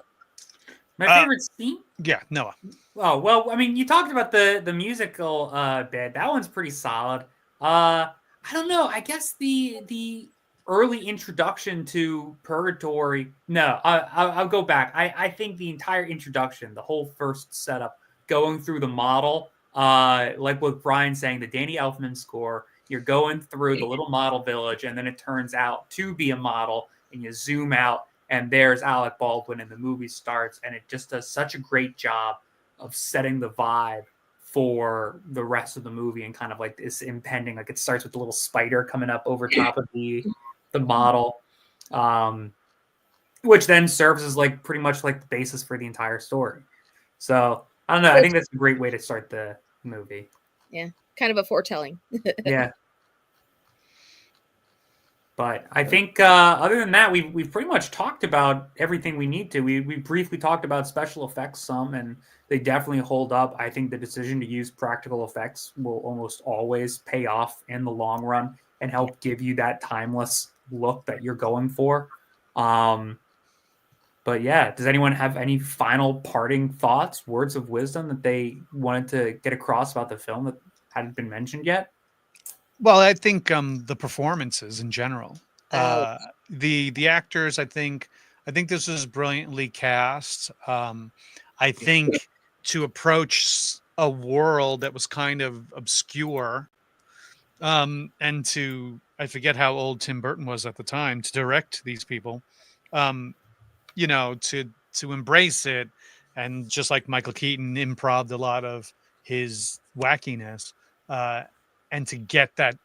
S1: My favorite scene?
S4: Yeah, Noah.
S1: Oh, well, I mean, you talked about the musical bit. That one's pretty solid. I don't know. I guess the early introduction to Purgatory. No, I'll go back. I think the entire introduction, the whole first setup, going through the model, like what Brian's saying, the Danny Elfman score, you're going through the little model village, and then it turns out to be a model, and you zoom out, and there's Alec Baldwin, and the movie starts, and it just does such a great job of setting the vibe for the rest of the movie, and kind of like this impending, like it starts with the little spider coming up over top of the model, which then serves as like pretty much like the basis for the entire story. So I don't know. I think that's a great way to start the movie.
S2: Yeah, kind of a foretelling.
S1: Yeah. But I think other than that, we've pretty much talked about everything we need to. We briefly talked about special effects some, and they definitely hold up. I think the decision to use practical effects will almost always pay off in the long run and help give you that timeless look that you're going for. But yeah, does anyone have any final parting thoughts, words of wisdom that they wanted to get across about the film that hadn't been mentioned yet?
S4: Well, I think the performances in general, the actors. I think this was brilliantly cast. I think to approach a world that was kind of obscure, and I forget how old Tim Burton was at the time, to direct these people, to embrace it, and just like Michael Keaton improv'd a lot of his wackiness. And to get that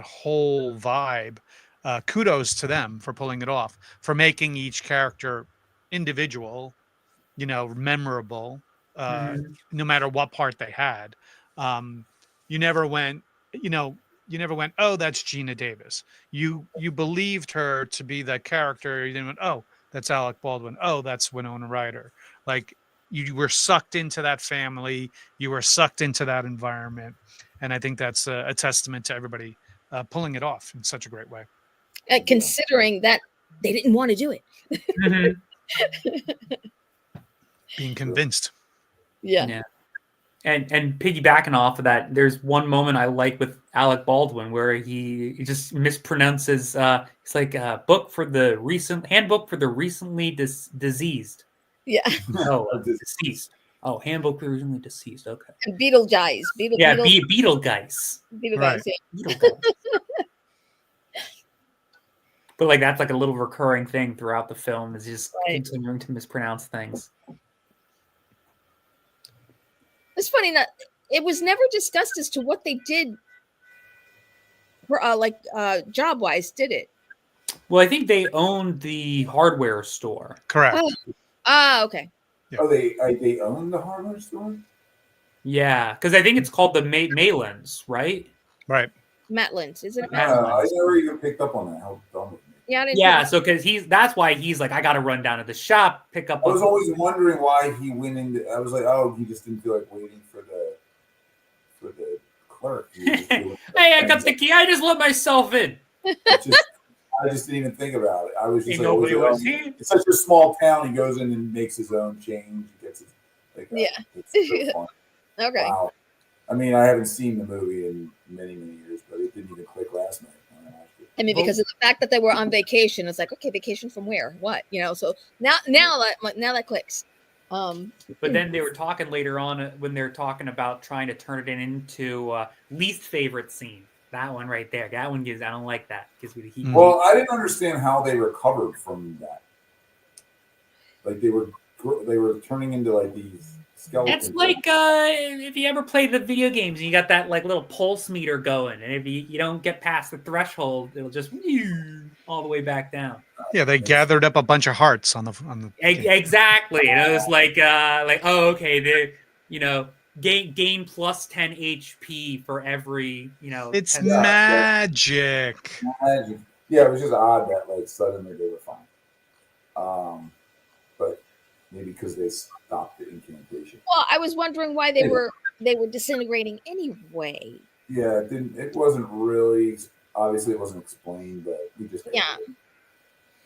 S4: whole vibe, kudos to them for pulling it off, for making each character individual, memorable, no matter what part they had. You never went, oh, that's Gina Davis. You believed her to be that character. You didn't went, oh, that's Alec Baldwin. Oh, that's Winona Ryder. Like, you were sucked into that family. You were sucked into that environment. And I think that's a testament to everybody pulling it off in such a great way.
S2: Considering that they didn't want to do it.
S4: Being convinced.
S2: Yeah.
S1: And piggybacking off of that, there's one moment I like with Alec Baldwin where he just mispronounces. It's like a book for the handbook for the recently diseased.
S2: Yeah.
S1: Deceased. Oh, handbook for the recently deceased. Okay.
S2: And Beetlejuice.
S1: Beetlejuice.
S2: Beetlejuice. Yeah.
S1: Beetlejuice. But like that's like a little recurring thing throughout the film is just continuing to mispronounce things.
S2: It's funny that it was never discussed as to what they did for job wise, did it?
S1: Well, I think they owned the hardware store.
S4: Correct.
S2: Okay.
S3: Yeah. Oh, they own the hardware store?
S1: Yeah, because I think it's called the Marylands, right?
S4: Right.
S2: Matlins, isn't it?
S3: I never even picked up on that. How dumb of me.
S2: Yeah,
S1: yeah. So because that's why he's like, I got to run down to the shop, pick up.
S3: I was always wondering why he went into. I was like, oh, he just didn't feel like waiting for the clerk.
S1: Hey, I got the key. I just let myself in.
S3: I just didn't even think about it. I was just
S1: nobody was here.
S3: It's such a small town. He goes in and makes his own change. He gets his, it's so fun.
S2: Okay.
S3: Wow. I mean, I haven't seen the movie in many years, but it didn't even click last night.
S2: I mean, because of the fact that they were on vacation, it's like, okay, vacation from where? What? So now that clicks.
S1: But then they were talking later on when they're talking about trying to turn it into least favorite scene. That one right there. That one gives. I don't like that. Gives me the heat.
S3: Well, I didn't understand how they recovered from that. Like they were turning into like these skeletons.
S1: It's like if you ever play the video games and you got that like little pulse meter going, and if you don't get past the threshold, it'll just all the way back down.
S4: Yeah, they gathered up a bunch of hearts on the
S1: exactly. And it was like oh okay, they gain plus 10 HP for every
S4: It's magic.
S3: Yeah, it was just odd that like suddenly they were fine. But maybe because they stopped the incantation.
S2: Well, I was wondering why they were disintegrating anyway.
S3: Yeah, it wasn't really obviously it wasn't explained, but we just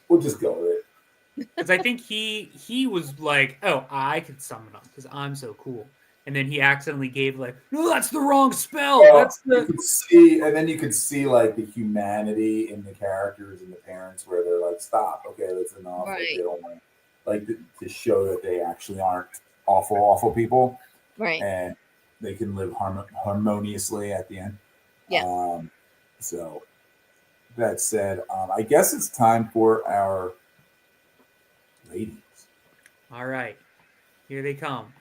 S3: we'll just go with it.
S1: Because I think he was like, oh, I could summon them because I'm so cool. And then he accidentally gave like, no, that's the wrong spell. That's the
S3: you could see, and then you could see like the humanity in the characters and the parents where they're like, stop, okay, that's enough.
S2: Right.
S3: Like, they don't want to show that they actually aren't awful people.
S2: Right.
S3: And they can live harmoniously at the end.
S2: Yeah.
S3: So that said, I guess it's time for our ratings.
S1: All right. Here they come.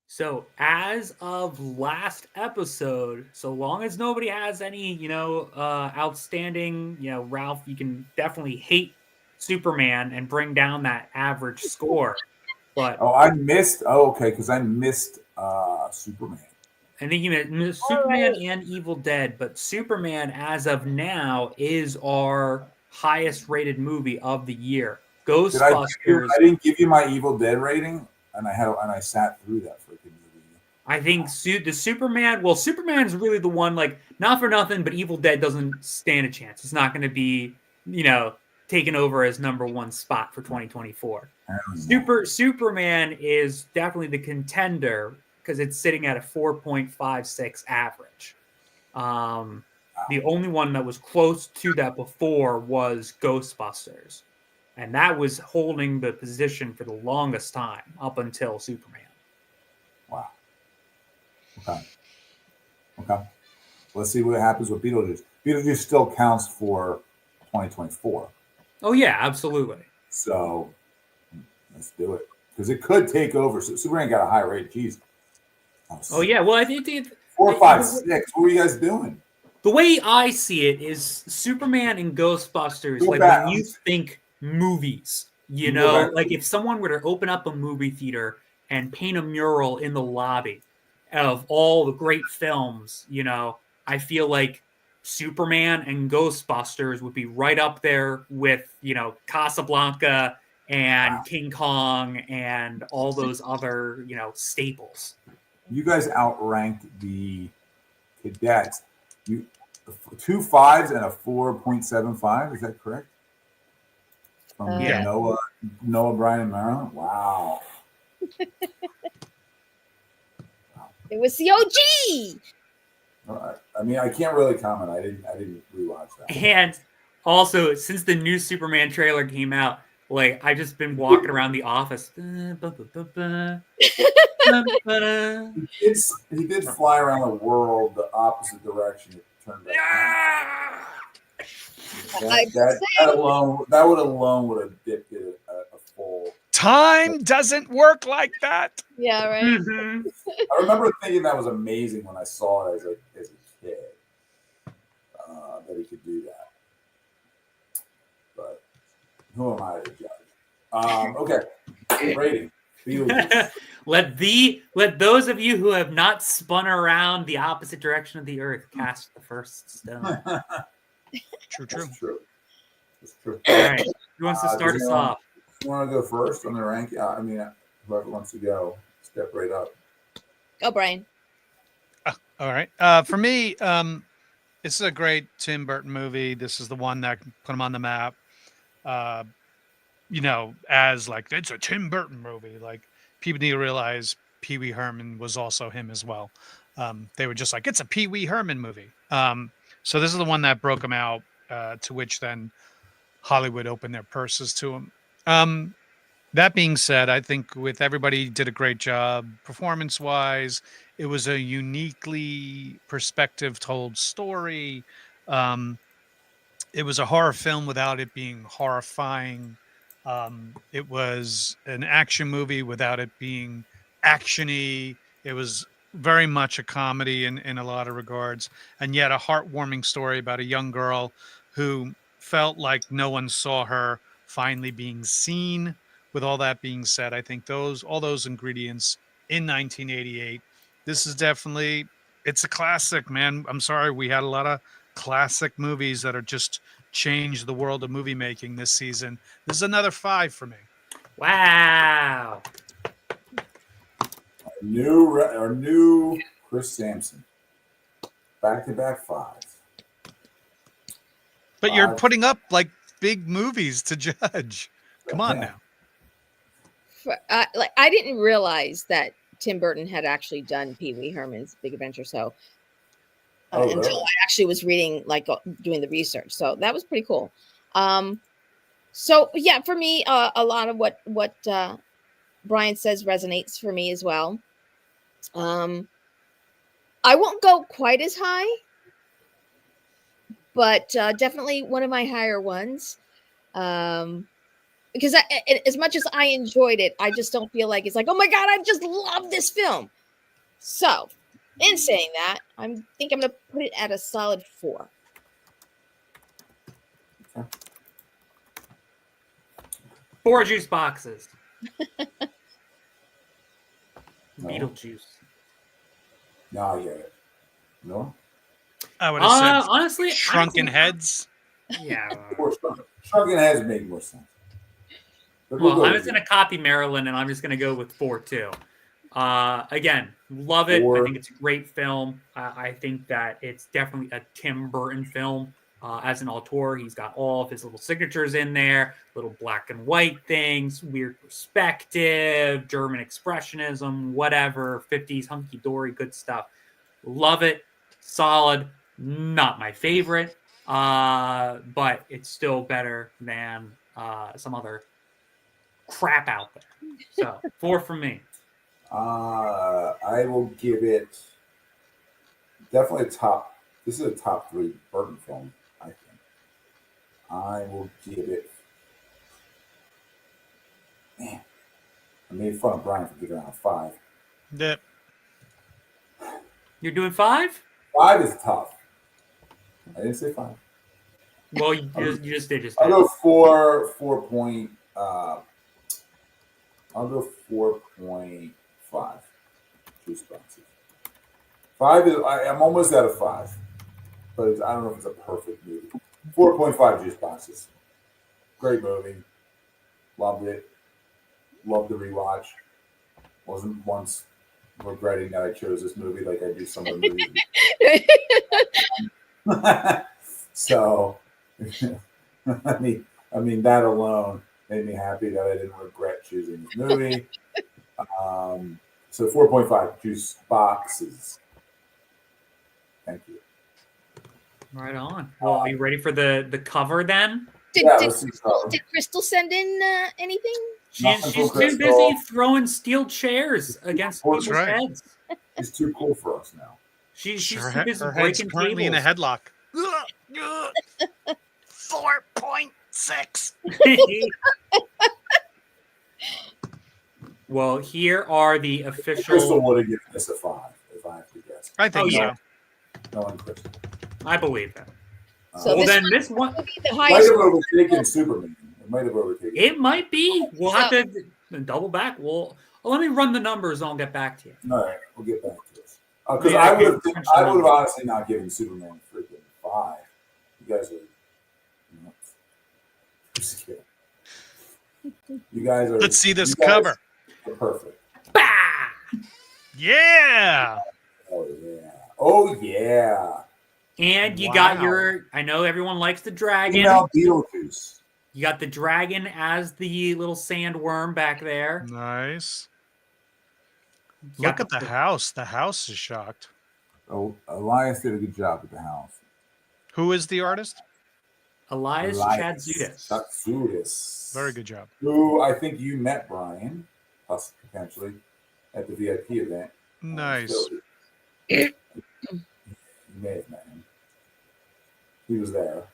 S1: So as of last episode, so long as nobody has any, outstanding, Ralph, you can definitely hate Superman and bring down that average score. But
S3: I missed. Oh, okay, because I missed Superman.
S1: I think you missed Superman and Evil Dead, but Superman, as of now, is our highest rated movie of the year. Ghostbusters.
S3: I didn't give you my Evil Dead rating. And I sat through that freaking movie.
S1: I think the Superman. Well, Superman's really the one. Like, not for nothing, but Evil Dead doesn't stand a chance. It's not going to be, taken over as number one spot for 2024. Superman is definitely the contender because it's sitting at a 4.56 average. The only one that was close to that before was Ghostbusters. And that was holding the position for the longest time up until Superman.
S3: Wow. Okay. Let's see what happens with Beetlejuice. Beetlejuice still counts for 2024.
S1: Oh, yeah, absolutely.
S3: So let's do it. Because it could take over. So Superman got a high rate. Jeez.
S1: Oh, yeah. Well, I think
S3: 4, 5, 6. What were you guys doing?
S1: The way I see it is Superman and Ghostbusters. When you think movies, like if someone were to open up a movie theater and paint a mural in the lobby of all the great films, I feel like Superman and Ghostbusters would be right up there with, Casablanca and King Kong and all those other, staples.
S3: You guys outranked the Cadets. 2 5s and a 4.75. Is that correct? From
S1: Yeah.
S3: Noah, Brian, and Marilyn. Wow.
S2: It was the OG.
S3: I mean, I can't really comment. I didn't rewatch that.
S1: And also, since the new Superman trailer came out, like I've just been walking around the office.
S3: He did fly around the world the opposite direction. It turned out. That would have dipped it a full.
S4: Time doesn't work like that.
S2: Yeah, right.
S1: Mm-hmm.
S3: I remember thinking that was amazing when I saw it as a kid, that he could do that. But who am I to judge? Okay, rating.
S1: Let those of you who have not spun around the opposite direction of the earth cast the first stone.
S4: True.
S3: That's true.
S1: All right, who wants to start us off?
S3: You want to go first on the rank? I mean, whoever wants to go, step right up.
S2: Go, Brian.
S4: All right. For me, this is a great Tim Burton movie. This is the one that put him on the map. As like, it's a Tim Burton movie. Like, people need to realize Pee Wee Herman was also him as well. They were just like, it's a Pee Wee Herman movie. So this is the one that broke him out, to which then Hollywood opened their purses to him. That being said, I think with everybody did a great job performance-wise. It was a uniquely perspective-told story. It was a horror film without it being horrifying. It was an action movie without it being actiony. It was very much a comedy in a lot of regards, and yet a heartwarming story about a young girl who felt like no one saw her finally being seen. With all that being said, I think all those ingredients in 1988, this is definitely, it's a classic, man. I'm sorry, we had a lot of classic movies that are just changed the world of movie making this season. This is another 5 for me.
S1: Wow.
S3: Our new Chris Sampson. Back-to-back 5s.
S4: But you're putting up like big movies to judge. Come on now.
S2: I didn't realize that Tim Burton had actually done Pee Wee Herman's Big Adventure. So until I actually was reading, doing the research. So that was pretty cool. So yeah, for me, a lot of what Brian says resonates for me as well. I won't go quite as high, but definitely one of my higher ones. Because as much as I enjoyed it, I just don't feel like it's like, oh my God, I just love this film. So in saying that, I think I'm going to put it at a solid 4.
S3: Okay.
S1: 4 juice boxes.
S3: No.
S1: Beetlejuice.
S3: No, I get it. No?
S4: I would have said
S1: honestly,
S4: Shrunken Heads.
S1: Yeah.
S3: Shrunken Heads make more sense.
S1: Well, I'm just going to copy Marilyn, and I'm just going to go with 4 too. Again, love it. I think it's a great film. I think that it's definitely a Tim Burton film. As an auteur, he's got all of his little signatures in there, little black and white things, weird perspective, German expressionism, whatever, 50s hunky-dory, good stuff. Love it. Solid. Not my favorite, but it's still better than some other crap out there. So 4 from me.
S3: I will give it definitely a top. This is a top 3 Burton film, I think. I will give it. Man, I made fun of Brian for giving out a 5.
S4: Yep.
S1: You're doing 5?
S3: 5 is tough. I didn't say 5.
S1: Well, you just did.
S3: I'll go 4. I'll go 4.5 juice boxes. 5 is I'm almost at a 5, but I don't know if it's a perfect movie. 4.5 juice boxes. Great movie. Loved it. Loved the rewatch. Wasn't once regretting that I chose this movie like I do some of the movies. So, I mean that alone made me happy that I didn't regret choosing this movie. So 4.5 juice boxes. Thank you.
S1: Right on. Well, are you ready for the cover then?
S2: Did Krystle send in anything?
S1: She's too busy throwing steel chairs against people's heads.
S3: She's too cool for us now.
S1: She's too busy
S4: her
S1: breaking
S4: head's currently in a
S1: tables.
S4: headlock. 4.6.
S1: Well, here are the official.
S3: Krystle would have given this a 5 if I have to guess.
S4: I think so.
S3: Knowing Krystle.
S1: I believe that.
S2: So
S1: well, then
S2: this
S1: one
S2: will be the
S3: Might
S2: highest.
S3: have overtaken Superman. It might have overtaken.
S1: It might be. We'll have to double back. Well, let me run the numbers and I'll get back to you.
S3: All right, we'll get back to this. Because I would have honestly not given Superman freaking 5. You guys are. Just kidding. You guys are.
S4: Let's see this cover.
S3: Perfect.
S1: Bah!
S4: Yeah.
S3: Oh yeah. Oh yeah.
S1: And you got your. I know everyone likes the dragon.
S3: Beetlejuice.
S1: You got the dragon as the little sandworm back there.
S4: Nice. Look at the house. The house is shocked.
S3: Oh, Elias did a good job at the house.
S4: Who is the artist?
S1: Elias Chatzoudis.
S3: Chatzoudis.
S4: Very good job.
S3: Who I think you met, Brian, us potentially, at the VIP event.
S4: Nice.
S3: You may have met him. He was there.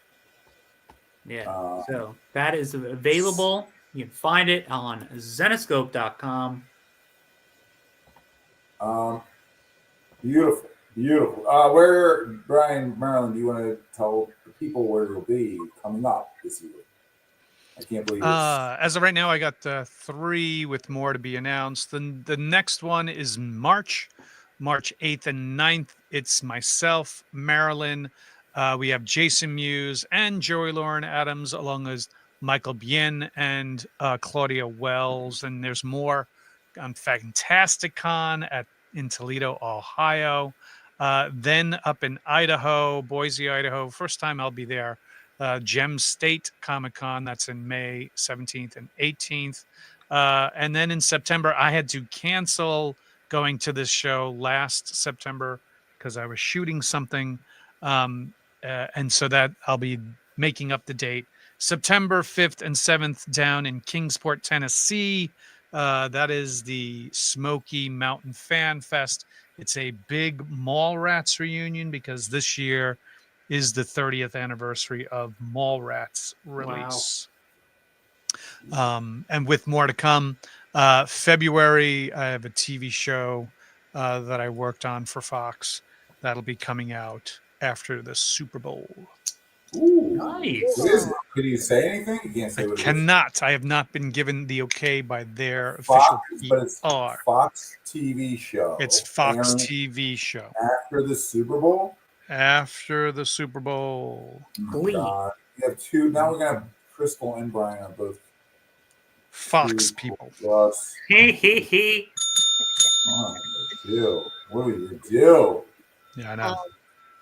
S1: Yeah. So that is available. You can find it on Zenescope.com.
S3: Beautiful. Beautiful. Where, Brian, Marilyn, do you want to tell the people where you'll be coming up this year? I can't believe it.
S4: As of right now, I got 3 with more to be announced. The next one is March 8th and 9th. It's myself, Marilyn. We have Jason Mewes and Joey Lauren Adams, along with Michael Bien and Claudia Wells. And there's more on Fantastic Con in Toledo, Ohio. Then up in Idaho, Boise, Idaho. First time I'll be there. Gem State Comic Con. That's in May 17th and 18th. And then in September, I had to cancel going to this show last September because I was shooting something. And so that I'll be making up the date. September 5th and 7th down in Kingsport, Tennessee. That is the Smoky Mountain Fan Fest. It's a big Mallrats reunion because this year is the 30th anniversary of Mallrats release. Wow. And with more to come, February, I have a TV show that I worked on for Fox. That'll be coming out after the Super Bowl.
S3: Ooh,
S1: nice.
S3: What is it? Can you say anything? You can't say what it is.
S4: I have not been given the okay by their
S3: Fox,
S4: official
S3: but it's
S4: PR.
S3: Fox TV show.
S4: It's Fox TV show.
S3: After the Super Bowl?
S4: After the Super Bowl.
S3: We have 2. Now we're going to have Krystle and Brian on both.
S4: Fox people.
S3: Plus.
S1: What
S3: do we do?
S4: Yeah, I know.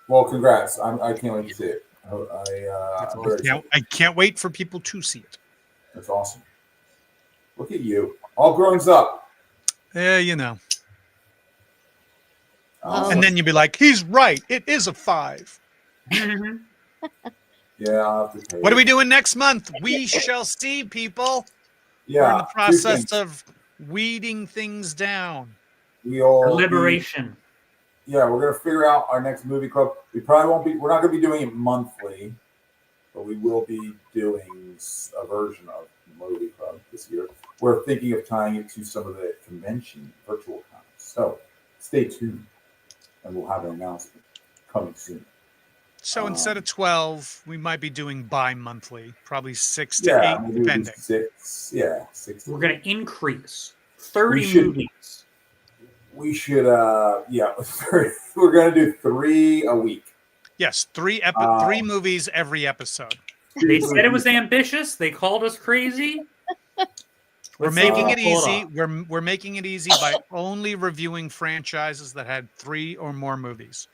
S3: Well, congrats. I can't wait to see it.
S4: I can't wait for people to see it.
S3: That's awesome. Look at you. All grown up.
S4: Yeah, you know. And then you'd be like, he's right. It is a 5.
S3: Yeah, I'll have to tell you.
S4: What are we doing next month? We shall see, people.
S3: Yeah.
S4: We're in the process of weeding things down.
S1: Liberation.
S3: Yeah, we're gonna figure out our next movie club. We probably won't be. We're not gonna be doing it monthly, but we will be doing a version of movie club this year. We're thinking of tying it to some of the convention virtual cons. So stay tuned, and we'll have an announcement coming soon.
S4: So instead of 12, we might be doing bi-monthly, probably 6 to 8, depending.
S3: 6. Yeah, 6.
S1: We're gonna increase 30 movies.
S3: We should, we're going to do 3 a week.
S4: Yes, 3 movies every episode.
S1: They said it was ambitious. They called us crazy.
S4: We're making it easy. We're making it easy by only reviewing franchises that had 3 or more movies.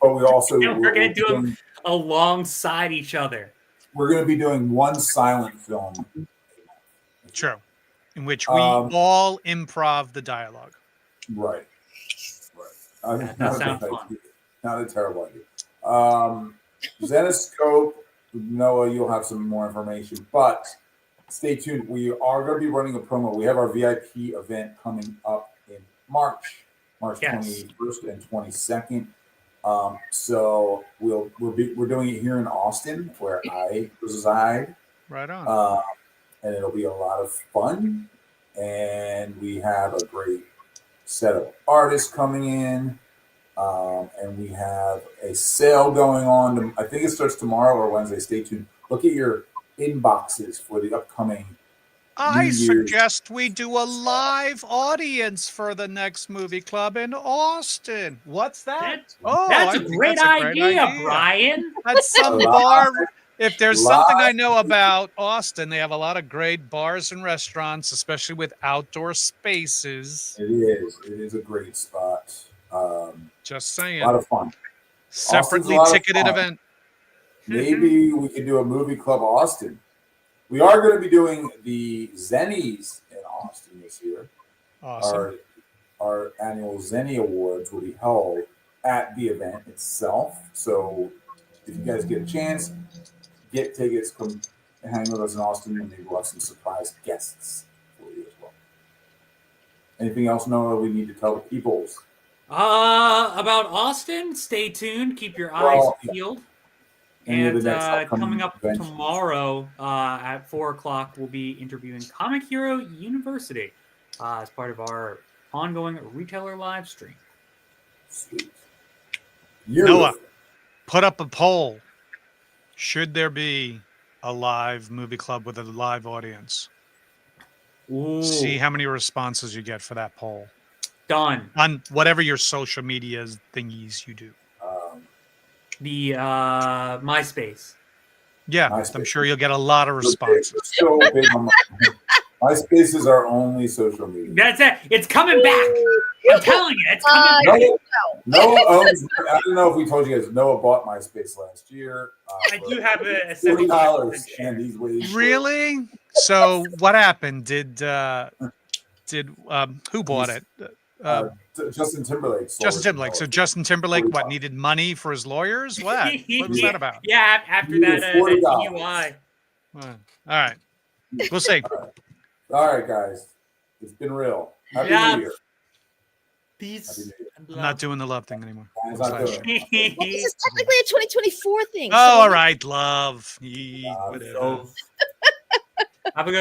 S3: But we also
S1: And we're going to do them alongside each other.
S3: We're going to be doing one silent film.
S4: True. In which we all improv the dialogue.
S3: Right.
S1: That sounds fun.
S3: Not a terrible idea. Zenescope, Noah, you'll have some more information, but stay tuned. We are going to be running a promo. We have our VIP event coming up in March 21st and 22nd. So we're doing it here in Austin, where I reside.
S4: Right on.
S3: And it'll be a lot of fun. And we have a great set of artists coming in. And we have a sale going on. I think it starts tomorrow or Wednesday. Stay tuned. Look at your inboxes for the upcoming.
S4: I suggest we do a live audience for the next movie club in Austin. What's that?
S1: That's a great idea, Brian.
S4: That's some bar. If there's something I know about Austin, they have a lot of great bars and restaurants, especially with outdoor spaces.
S3: It is. It is a great spot.
S4: Just saying.
S3: A lot of fun.
S4: Separately ticketed event.
S3: Maybe we could do a movie club Austin. We are going to be doing the Zennies in Austin this year.
S4: Awesome.
S3: Our annual Zenny Awards will be held at the event itself. So if you guys get a chance, get tickets, come hang with us in Austin, and maybe we'll have some surprise guests for you as well. Anything else, Noah, we need to tell the peoples?
S1: About Austin, stay tuned. Keep your eyes peeled. And coming up tomorrow at 4 o'clock, we'll be interviewing Comic Hero University as part of our ongoing retailer live stream.
S3: Sweet.
S4: Noah, put up a poll. Should there be a live movie club with a live audience?
S1: Ooh.
S4: See how many responses you get for that poll.
S1: Done.
S4: On whatever your social media thingies you do.
S1: The MySpace.
S4: Yeah, MySpace. I'm sure you'll get a lot of responses.
S3: So big on MySpace is our only social media.
S1: That's it. It's coming back. I'm telling you, it's coming back.
S3: Noah owns, I don't know if we told you guys, Noah bought MySpace last year.
S1: I do have a
S3: $40 and he's waiting.
S4: Really? So what happened? Did who bought it?
S3: Justin Timberlake.
S4: So Justin Timberlake, what, needed money for his lawyers? What? What was that about?
S1: Yeah, after that DUI.
S4: All right. We'll see.
S3: All right, guys. It's been real. Happy New Year.
S1: Peace.
S4: I'm not doing the love thing anymore.
S2: This is technically a 2024 thing.
S4: Oh, all right, love.
S1: Have a good